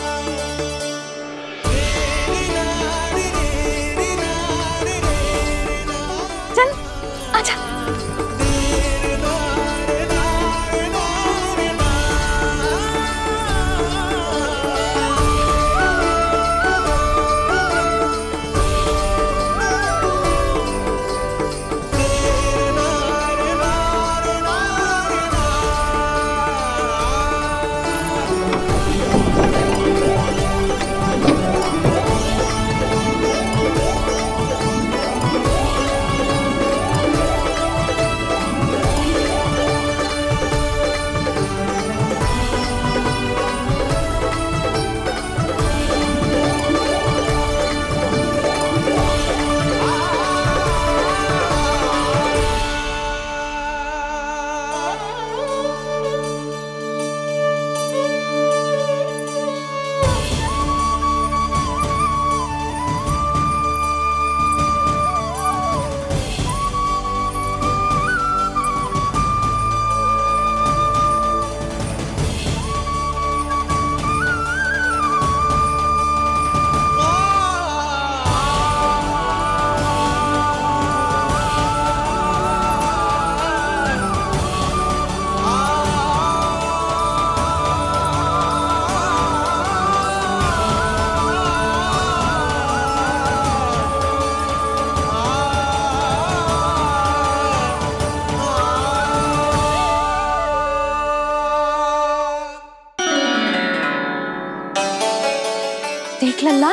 देख लल्ला,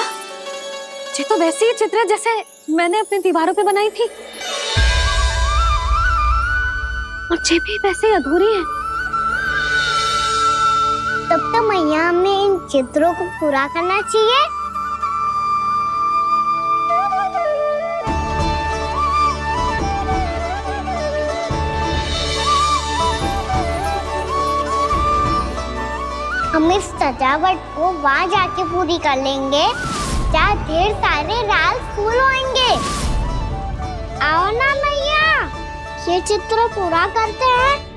ये तो वैसी ही चित्र है जैसे मैंने अपनी दीवारों पे बनाई थी, और ये भी वैसे ही अधूरी है। तब तो मैया हमें इन चित्रों को पूरा करना चाहिए। हम इस सजावट को वहाँ जाके पूरी कर लेंगे जहाँ ढेर सारे लाल फूल होंगे। आओ ना मैया, ये चित्र पूरा करते हैं।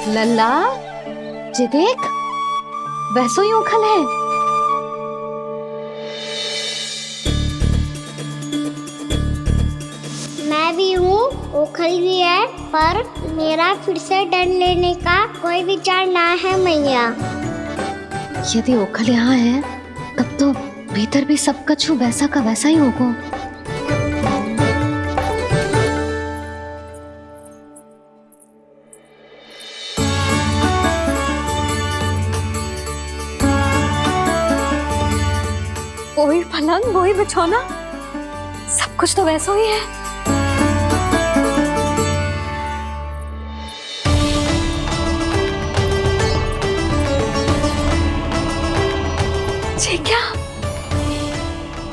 लल्ला, ये देख, वैसो ही उखल है। मैं भी हूँ, उखल भी है, पर मेरा फिर से डर लेने का कोई विचार ना है मैया। यदि उखल यहाँ है, तब तो भीतर भी सब कछु वैसा का वैसा ही होगा। वही पलंग, वही बिछौना, सब कुछ तो वैसा ही है। ये क्या?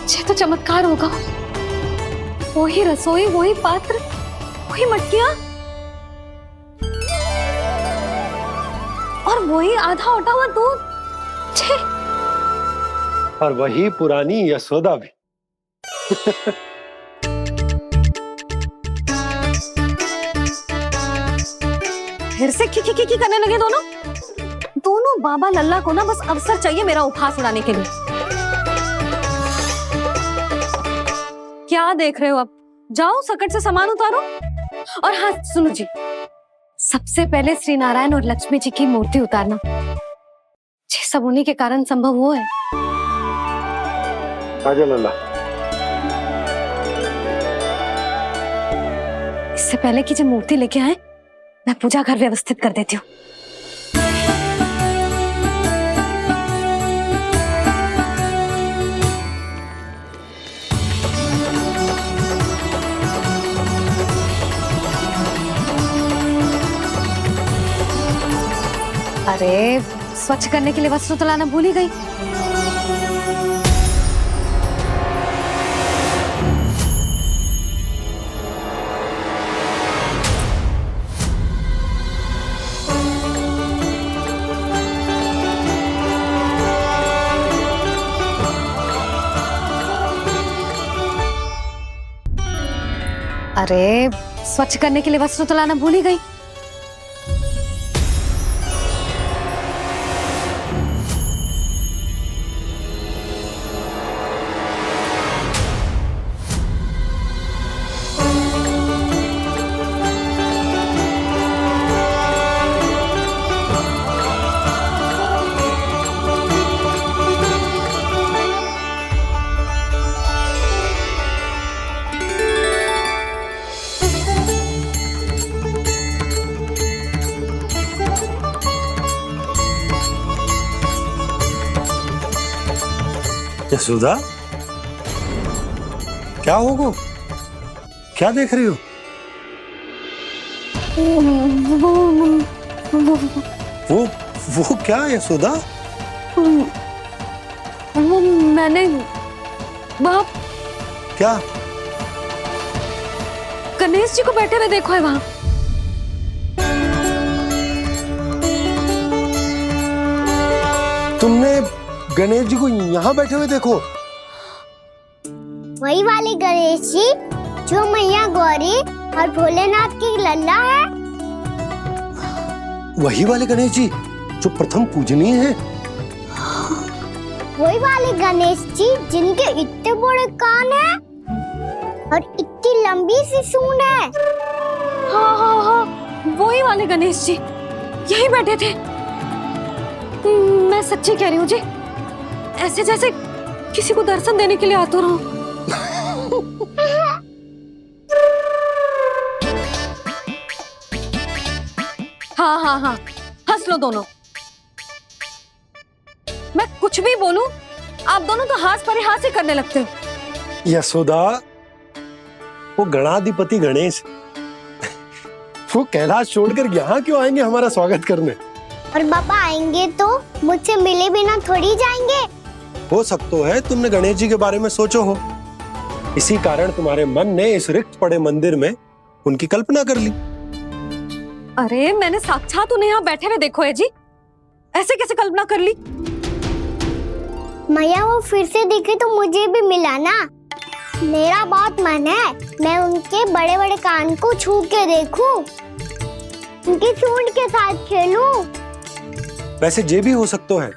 ये तो चमत्कार होगा। वही रसोई, वही पात्र, वही मटकियां, और वही आधा उटा हुआ दूध। छे! और वही पुरानी यशोदा भी। फिर से की करने लगे दोनों बाबा लल्ला को ना बस अवसर चाहिए मेरा उपहास उड़ाने के लिए। क्या देख रहे हो? अब जाओ, सकट से सामान उतारो। और हाँ सुनो जी, सबसे पहले श्री नारायण और लक्ष्मी जी की मूर्ति उतारना। ये सब उन्हीं के कारण संभव हुआ है। आजा लल्ला। इससे पहले कि जो मूर्ति लेके आए, मैं पूजा घर व्यवस्थित कर देती हूँ। अरे स्वच्छ करने के लिए वस्त्र तो लाना भूल ही गई। अरे स्वच्छ करने के लिए वस्त्र तो लाना भूल ही गई। यशोदा, क्या होगा? क्या देख रही हो? वो क्या यशोदा? वो मैंने वहाँ क्या? गणेश जी को बैठे हुए देखो है वहाँ। तुमने गणेश जी को यहाँ बैठे हुए देखो? वही वाले गणेश जी जो मैया गौरी और भोलेनाथ की लल्ला है। वही वाले गणेश जी जो प्रथम पूजनीय हैं? वही वाले गणेश जी जिनके इतने बड़े कान हैं और इतनी लंबी सी सूंड है। हाँ हाँ हाँ, वही वाले गणेश जी यही बैठे थे। मैं सच्ची कह रही हूँ जी, ऐसे जैसे किसी को दर्शन देने के लिए आतुर हूँ। हाँ हाँ हाँ, हंस लो दोनों। मैं कुछ भी बोलूं, आप दोनों तो हाथ पर हाथ ही करने लगते हो। यशोदा, वो गणाधिपति गणेश वो कैलाश छोड़कर यहाँ क्यों आएंगे हमारा स्वागत करने? और पापा आएंगे तो मुझसे मिले बिना थोड़ी जाएंगे। हो सकता है तुमने गणेश जी के बारे में सोचो हो, इसी कारण तुम्हारे मन ने इस रिक्त पड़े मंदिर में उनकी कल्पना कर ली। अरे मैंने साक्षात उन्हें यहाँ बैठे हुए देखो है जी, ऐसे कैसे कल्पना कर ली? मैया वो फिर से दिखे तो मुझे भी मिला ना। मेरा बहुत मन है मैं उनके बड़े बड़े कान को छू के देखूं, उनकी सूंड के साथ खेलूं। वैसे ये भी हो सकता है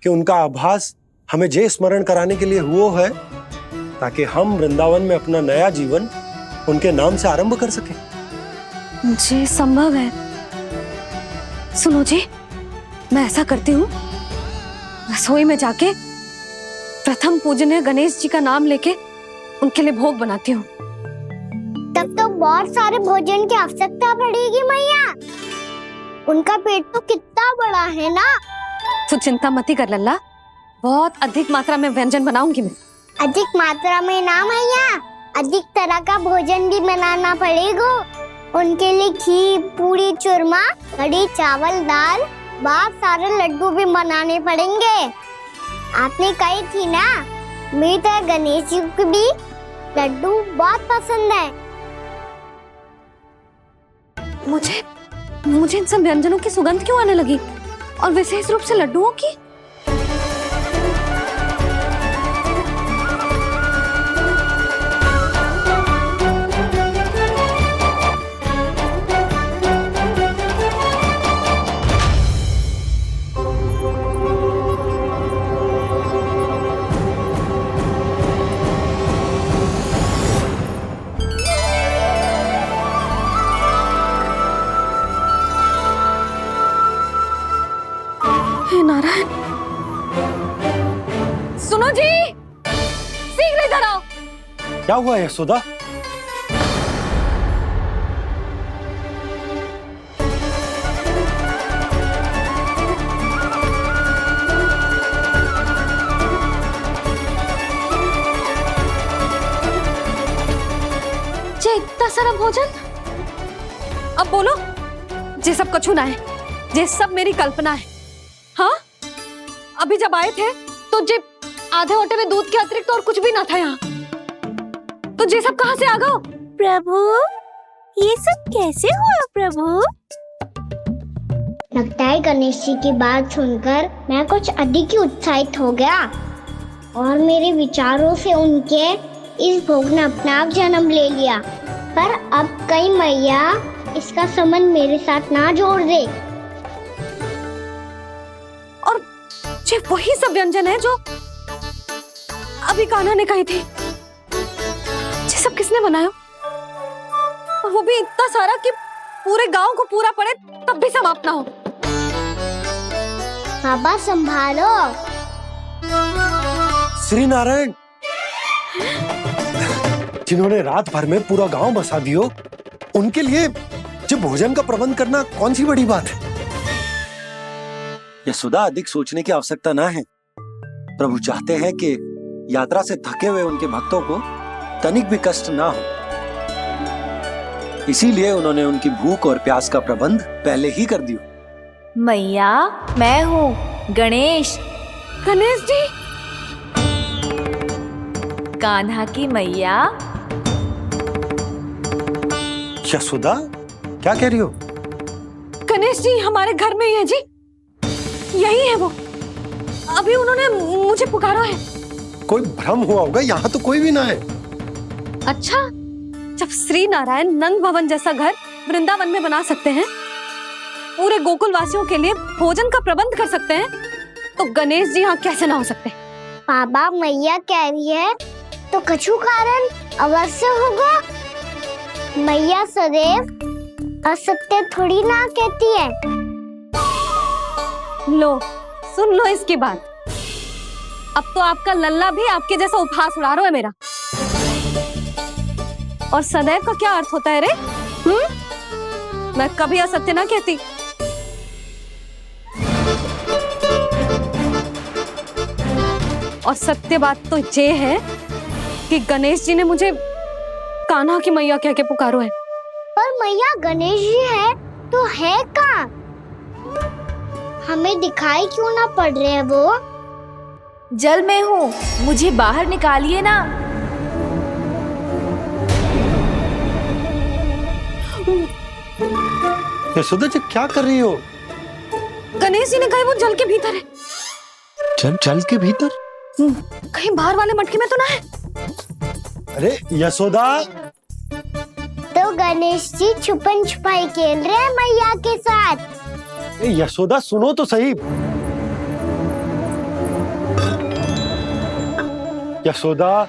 कि उनका आभास हमें जे स्मरण कराने के लिए हुआ है ताकि हम वृंदावन में अपना नया जीवन उनके नाम से आरंभ कर सके। जी संभव है। सुनो जी, मैं ऐसा करती हूँ, रसोई में जाके प्रथम पूजनीय गणेश जी का नाम लेके उनके लिए भोग बनाती हूँ। तब तो बहुत सारे भोजन की आवश्यकता पड़ेगी मैया, उनका पेट तो कितना बड़ा है ना। तू चिंता मत कर लल्ला, बहुत अधिक मात्रा में व्यंजन बनाऊंगी मैं। अधिक मात्रा में ना मैया, अधिक तरह का भोजन भी बनाना पड़ेगा। उनके लिए खीर, पूरी, चूरमा, कढ़ी, चावल, दाल, बहुत सारे लड्डू भी बनाने पड़ेंगे। आपने कही थी ना, मेरी तरह गणेश जी को भी लड्डू बहुत पसंद है। मुझे इन सब व्यंजनों की सुगंध क्यों आने लगी, और विशेष रूप से लड्डुओं की? हे नारायण, सुनो जी, शीघ्र इधर आओ। क्या हुआ यशोदा? जे इतना सारा भोजन, अब बोलो, जे सब कछु ना है, जे सब मेरी कल्पना है। हाँ, अभी जब आए थे तो जे आधे ओटे में दूध के अतिरिक्त और कुछ भी ना था यहाँ, तो जे सब कहाँ से आ गए? प्रभु, ये सब कैसे हुआ प्रभु? लगता है गणेश जी की बात सुनकर मैं कुछ अधिक ही उत्साहित हो गया और मेरे विचारों से उनके इस भोग ने अपना आप जन्म ले लिया। पर अब कहीं मैया इसका संबंध मेरे साथ ना जोड़ दे। और ये वही सब व्यंजन है जो अभी कान्हा ने कही थी। ये सब किसने बनाया? और वो भी इतना सारा कि पूरे गांव को पूरा पड़े तब भी समाप्त ना हो। बाबा संभालो। श्री नारायण, जिन्होंने रात भर में पूरा गांव बसा दियो, उनके लिए जो भोजन का प्रबंध करना कौन सी बड़ी बात है? यशोदा, अधिक सोचने की आवश्यकता ना है। प्रभु चाहते हैं कि यात्रा से थके हुए उनके भक्तों को तनिक भी कष्ट ना हो। इसीलिए उन्होंने उनकी भूख और प्यास का प्रबंध पहले ही कर दिया। मैया, मैं हूँ गणेश। गणेश जी, कान्हा की मैया। यशोदा, क्या कह रही हो? गणेश जी हमारे घर में ही है जी, यही है वो। अभी उन्होंने मुझे पुकारा है। कोई भ्रम हुआ होगा, यहाँ तो कोई भी ना है। अच्छा, जब श्री नारायण नंद भवन जैसा घर वृंदावन में बना सकते हैं, पूरे गोकुल वासियों के लिए भोजन का प्रबंध कर सकते हैं, तो गणेश जी यहाँ कैसे ना हो सकते? बाबा, मैया कह रही है तो कछु कारण अवश्य होगा। मैया सदैव असत्य थोड़ी ना कहती है। लो, सुन लो इसकी बात। अब तो आपका लल्ला भी आपके जैसा उपहास उड़ा रहा है मेरा। और सदैव का क्या अर्थ होता है रे? मैं कभी असत्य ना कहती। और सत्य बात तो ये है कि गणेश जी ने मुझे कान्हा की मैया कह के पुकारो है। पर मैया गणेश जी है तो है कहाँ? हमें दिखाई क्यों ना पड़ रहे हैं वो? जल में हूँ, मुझे बाहर निकालिए ना। यशोदा जी, क्या कर रही हो? गणेश जी ने कहा वो जल के भीतर है। जल के भीतर? कहीं बाहर वाले मटके में तो ना है? अरे यशोदा! तो गणेश जी छुपन छुपाई खेल रहे हैं मैया के साथ। यशोदा, सुनो तो सही। यशोदा,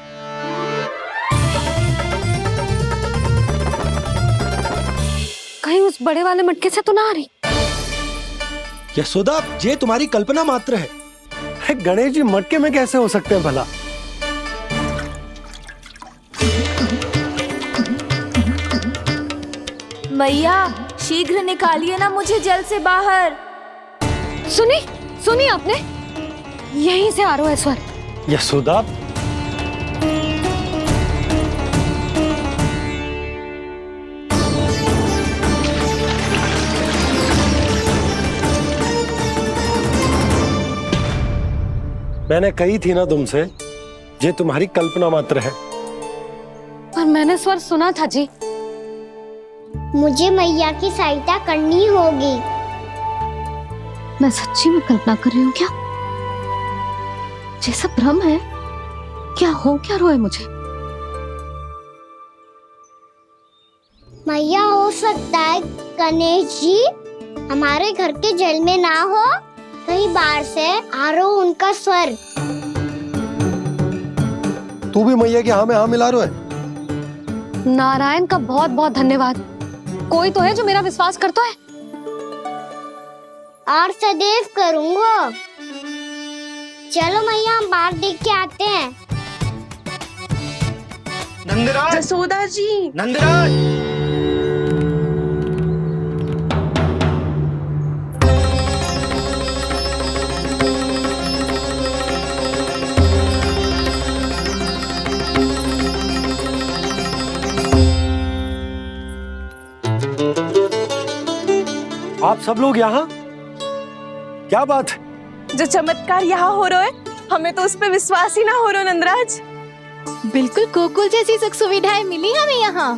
कहीं उस बड़े वाले मटके से तो ना आ रही? यशोदा, ये तुम्हारी कल्पना मात्र है। गणेश जी मटके में कैसे हो सकते हैं भला? मैया, शीघ्र निकालिए ना मुझे जल से बाहर। सुनी आपने? यहीं से आ रहा है स्वर। यशोदा, मैंने कही थी ना तुमसे, ये तुम्हारी कल्पना मात्र है। पर मैंने स्वर सुना था जी। मुझे मैया की सहायता करनी होगी। मैं सच्ची में कल्पना कर रही हूँ क्या? ये सब भ्रम है क्या? हो क्या रहा है मुझे? मैया, हो सकता है गणेश जी हमारे घर के जल में ना हो, कहीं बाहर से आ रहा हो उनका स्वर। तू भी मैया के हाँ में हाँ मिला रहा है। नारायण का बहुत बहुत धन्यवाद। कोई तो है जो मेरा विश्वास करता है। और सदैव करूंगा। चलो मैया, हम बाहर देख के आते हैं। नंदराज! जसोदा जी! नंदराज! आप सब लोग यहाँ? क्या बात है? जो चमत्कार यहाँ हो रहा है, हमें तो उस पे विश्वास ही ना हो रहा नंदराज। बिल्कुल गोकुल जैसी सुख सुविधाएं मिली हमें यहाँ।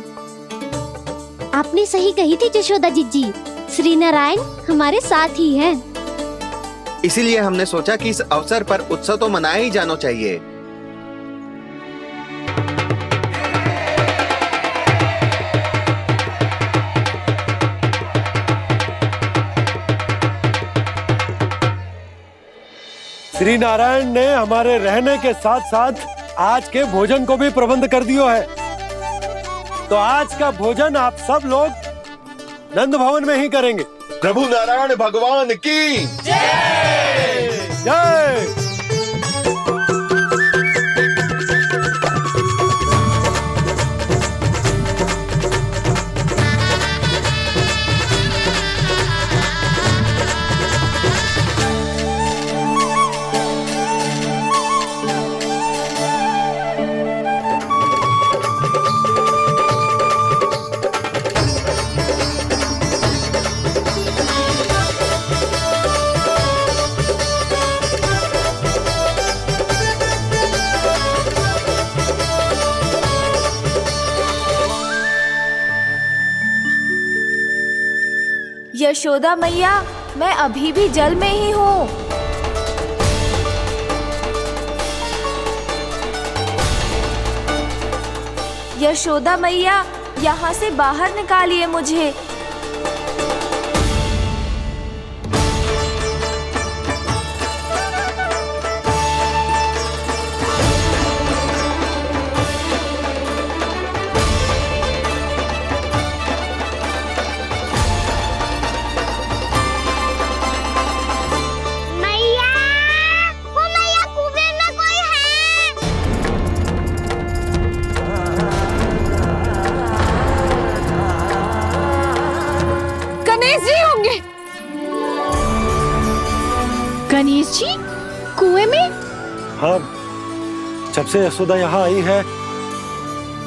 आपने सही कही थी जशोदा जीजी, श्री नारायण हमारे साथ ही हैं। इसीलिए हमने सोचा कि इस अवसर पर उत्सव तो मनाया ही जाना चाहिए। श्री नारायण ने हमारे रहने के साथ साथ आज के भोजन को भी प्रबंध कर दियो है। तो आज का भोजन आप सब लोग नंद भवन में ही करेंगे। प्रभु नारायण भगवान की जय जय। यशोदा मैया, मैं अभी भी जल में ही हूँ। यशोदा मैया, यहाँ से बाहर निकालिए मुझे। गणेश जी कुएं में? हाँ, जब से यशोदा यहाँ आई है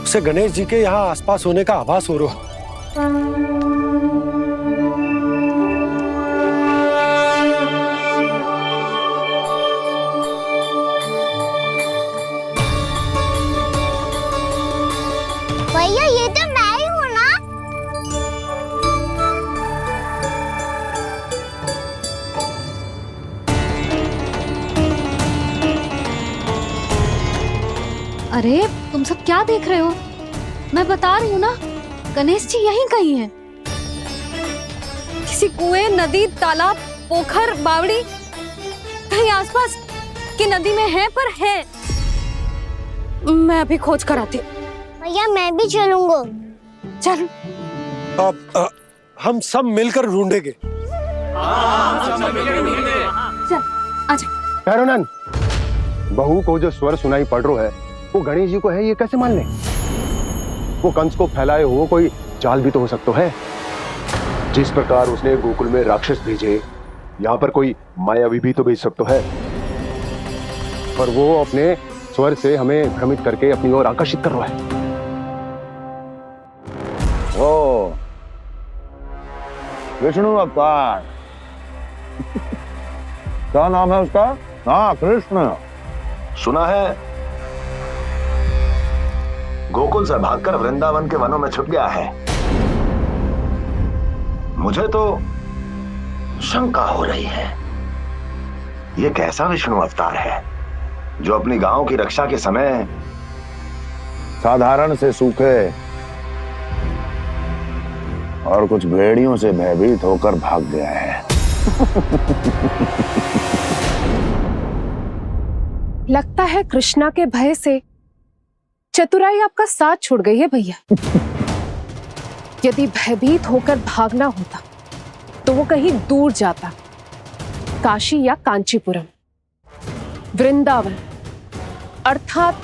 उसे गणेश जी के यहाँ आसपास होने का आभास हो रहा। भैया ये तो मैं ही हूँ ना? अरे तुम सब क्या देख रहे हो? मैं बता रही हूँ ना, गणेश जी यहीं कहीं हैं। किसी कुएं, नदी, तालाब, पोखर, बावड़ी कहीं आसपास की नदी में है, पर है। मैं अभी खोज कर आती हूँ। भैया मैं भी चलूंगा। चल। अब हम सब मिलकर ढूंढेंगे। चल आजा। भैरवनंद, बहू को जो स्वर सुनाई पड़ रहा है वो गणेश जी को है, ये कैसे मान ले? वो कंस को फैलाए हुए कोई चाल भी तो हो सकता है। जिस प्रकार उसने गोकुल में राक्षस भेजे, यहाँ पर कोई मायावी भी तो भेज सकता है। पर वो अपने स्वर से हमें भ्रमित करके अपनी ओर आकर्षित कर रहा है। ओ, विष्णु अवतार। क्या नाम है उसका? हाँ, कृष्ण। सुना है गोकुल से भागकर वृंदावन के वनों में छुप गया है। मुझे तो शंका हो रही है, ये कैसा विष्णु अवतार है जो अपनी गांव की रक्षा के समय साधारण से सूखे और कुछ भेड़ियों से भयभीत होकर भाग गया है। लगता है कृष्णा के भय से चतुराई आपका साथ छोड़ गई है भैया। यदि भयभीत होकर भागना होता तो वो कहीं दूर जाता, काशी या कांचीपुरम, वृंदावन अर्थात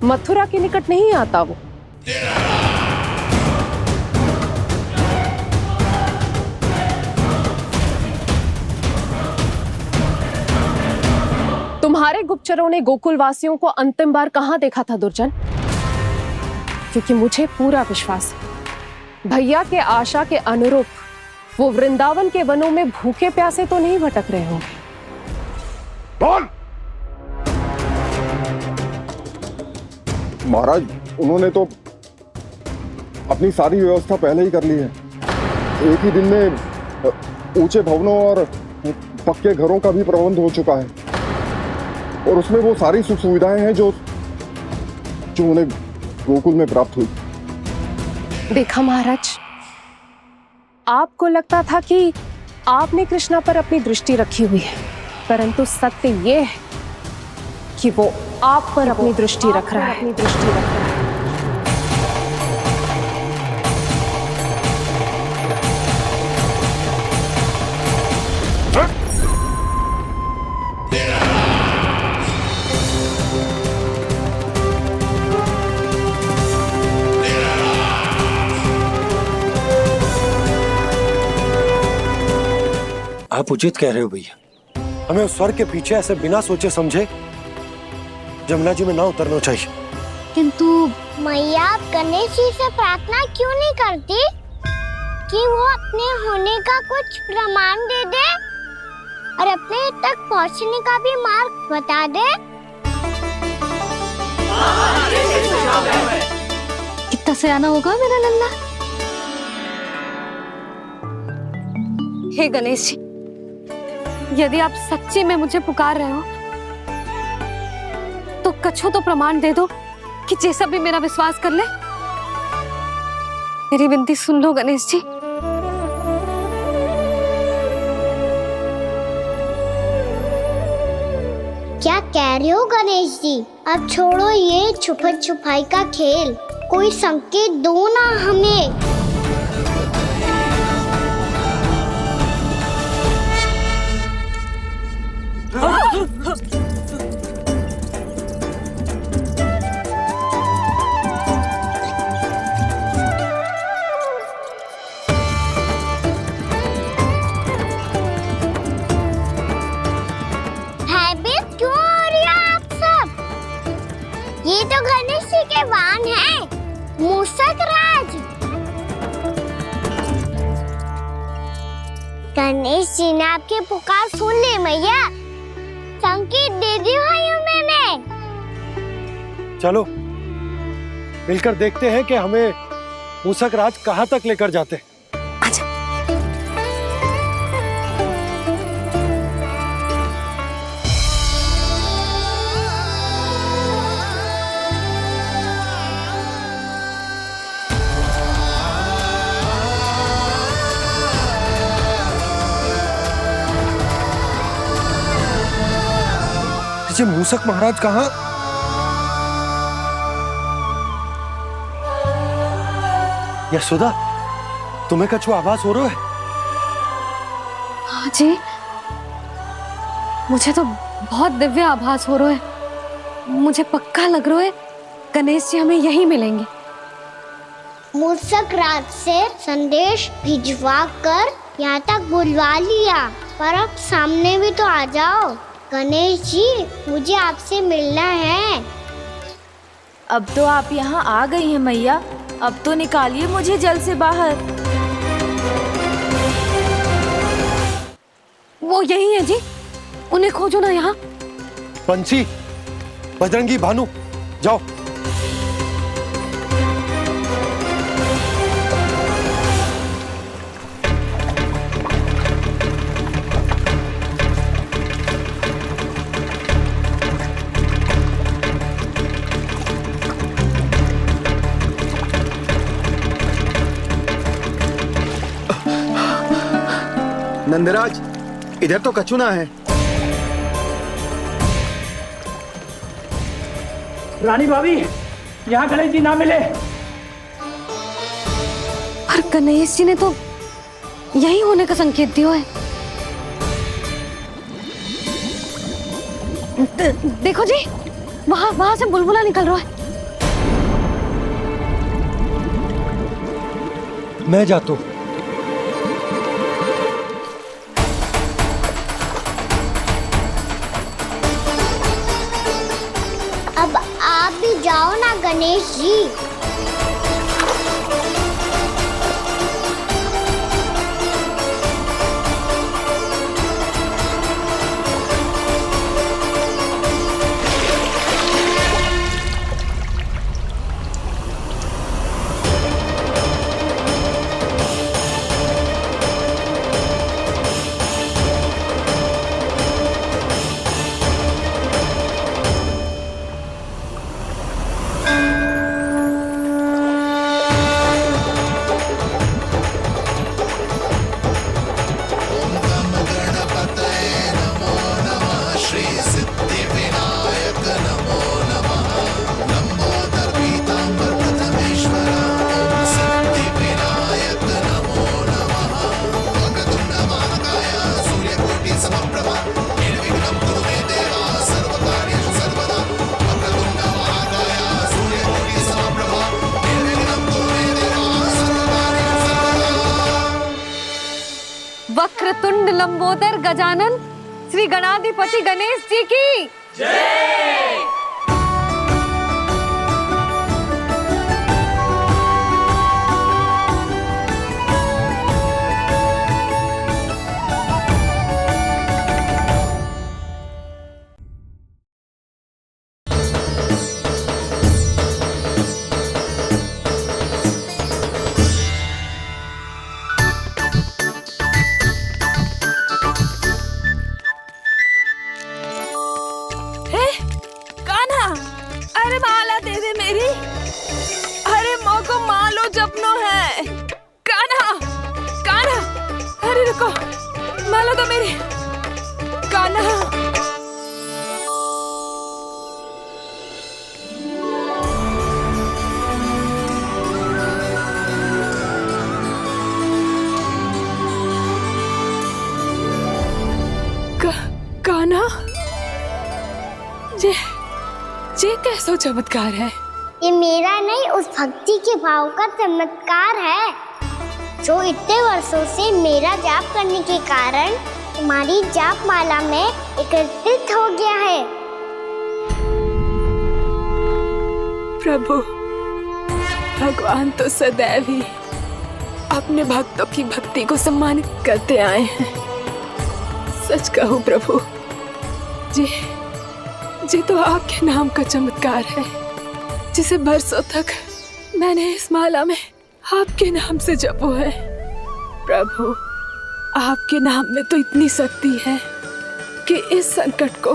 मथुरा के निकट नहीं आता वो। तुम्हारे गुप्तचरों ने गोकुल वासियों को अंतिम बार कहां देखा था दुर्जन? क्योंकि मुझे पूरा विश्वास है भैया के आशा के अनुरूप वो वृंदावन के वनों में भूखे प्यासे तो नहीं भटक रहे होंगे। बोल! महाराज, उन्होंने तो अपनी सारी व्यवस्था पहले ही कर ली है। एक ही दिन में ऊंचे भवनों और पक्के घरों का भी प्रबंध हो चुका है और उसमें वो सारी सुख सुविधाएं हैं जो उन्हें गोकुल में प्राप्त हुई। देखा महाराज, आपको लगता था कि आपने कृष्णा पर अपनी दृष्टि रखी हुई है, परंतु सत्य ये है कि वो आप पर अपनी दृष्टि रख रहा है। आप उचित कह रहे हो भैया, हमें उस स्वर के पीछे ऐसे बिना सोचे समझे जमुना जी में ना उतरना चाहिए। किंतु मैया, आप गणेश जी से प्रार्थना क्यों नहीं करती कि वो अपने होने का कुछ प्रमाण दे दे और अपने तक पहुंचने का भी मार्ग बता दे? कितना सयाना होगा मेरा लल्ला। हे गणेश जी, यदि आप सच्ची में मुझे पुकार रहे हो तो कछो तो प्रमाण दे दो कि जैसा भी मेरा विश्वास कर ले। मेरी विनती सुन लो गणेश जी। क्या कह रहे हो गणेश जी? अब छोड़ो ये छुपन छुपाई का खेल, कोई संकेत दो ना हमें। भयभीत क्यों हो रही हो आप सब? ये तो गणेश जी के वाहन हैं, मूषक राज। गणेश जी ने आपकी पुकार सुन ली मैया, संकेत दे दी भाइयों मैंने। चलो मिलकर देखते हैं कि हमें मूषक राज कहाँ तक लेकर जाते हैं। ये मूषक महाराज कहाँ? यशोदा, तुम्हें कछु आभास हो रहा है? हाँ जी, मुझे तो बहुत दिव्य आभास हो रहा है। मुझे पक्का लग रहा है गणेश जी हमें यहीं मिलेंगे। मूषक राज से संदेश भिजवा कर यहाँ तक बुलवा लिया, पर अब सामने भी तो आ जाओ। गणेश जी, मुझे आपसे मिलना है। अब तो आप यहाँ आ गई हैं मैया, अब तो निकालिए मुझे जल से बाहर। वो यही है जी, उन्हें खोजो ना यहाँ। पंछी, बजरंगी, भानु, जाओ। नंदराज, इधर तो कछुना है। रानी भाभी, यहाँ गणेश जी ना मिले। पर गणेश जी ने तो यही होने का संकेत दिया है। देखो जी, वहां से बुलबुला निकल रहा है। मैं जाता हूँ। अब आप भी जाओ ना गणेश जी। वक्रतुंड लंबोदर गजानन श्री गणाधिपति गणेश जी की जय। सपनों है। कान्हा, कान्हा, अरे रुको, माला तो मेरी। कान्हा, कान्हा, ये कैसा चमत्कार है? ये मेरा नहीं, उस भक्ति के भाव का चमत्कार है जो इतने वर्षों से मेरा जाप करने के कारण तुम्हारी जाप माला में एकत्रित हो गया है। प्रभु, भगवान तो सदैव ही अपने भक्तों की भक्ति को सम्मानित करते आए हैं। सच कहूं प्रभु, जी तो आपके नाम का चमत्कार है, जिसे बरसों तक मैंने इस माला में आपके नाम से जपो है। प्रभु, आपके नाम में तो इतनी शक्ति है कि इस संकट को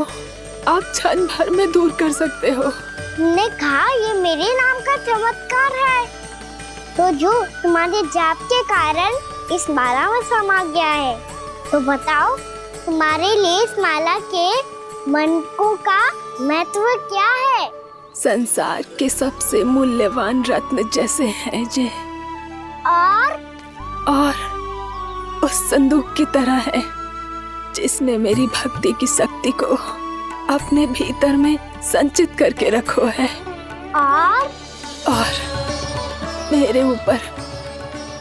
आप क्षण भर में दूर कर सकते हो। तुमने कहा ये मेरे नाम का चमत्कार है, तो जो तुम्हारे जाप के कारण इस माला में समा गया है, तो बताओ तुम्हारे लिए इस माला के मनकों का महत्व क्या है? संसार के सबसे मूल्यवान रत्न जैसे हैं जे, और उस संदूक की तरह है जिसने मेरी भक्ति की शक्ति को अपने भीतर में संचित करके रखो है। और मेरे ऊपर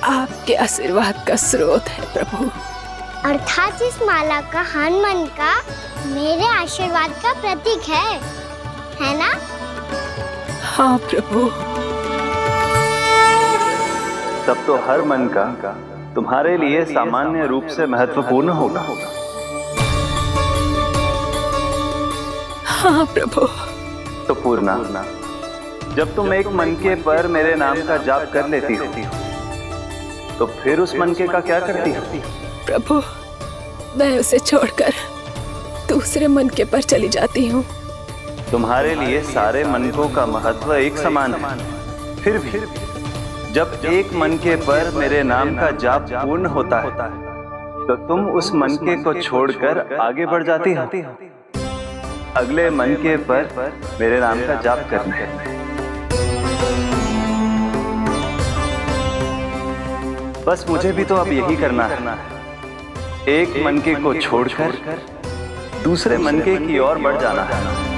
आपके आशीर्वाद का स्रोत है प्रभु। अर्थात इस माला का हनुमान का मेरे आशीर्वाद का प्रतीक है ना? हाँ प्रभु। तब तो हर मन का तुम्हारे लिए सामान्य रूप से महत्वपूर्ण होगा। हाँ प्रभु। तो पूर्णा, जब तुम एक मनके पर मेरे नाम का जाप कर लेती हो, तो फिर उस मनके का क्या करती हो? प्रभु, मैं उसे छोड़कर दूसरे मनके पर चली जाती हूँ। तुम्हारे लिए सारे मनकों का महत्व एक समान है। फिर भी जब एक मनके पर मेरे नाम का जाप पूर्ण होता है, तो तुम उस मनके को छोड़कर आगे बढ़ जाती हो अगले मनके पर मेरे नाम का जाप करने। बस मुझे भी तो अब यही करना है, एक मनके को छोड़कर दूसरे मनके की ओर बढ़ जाना है।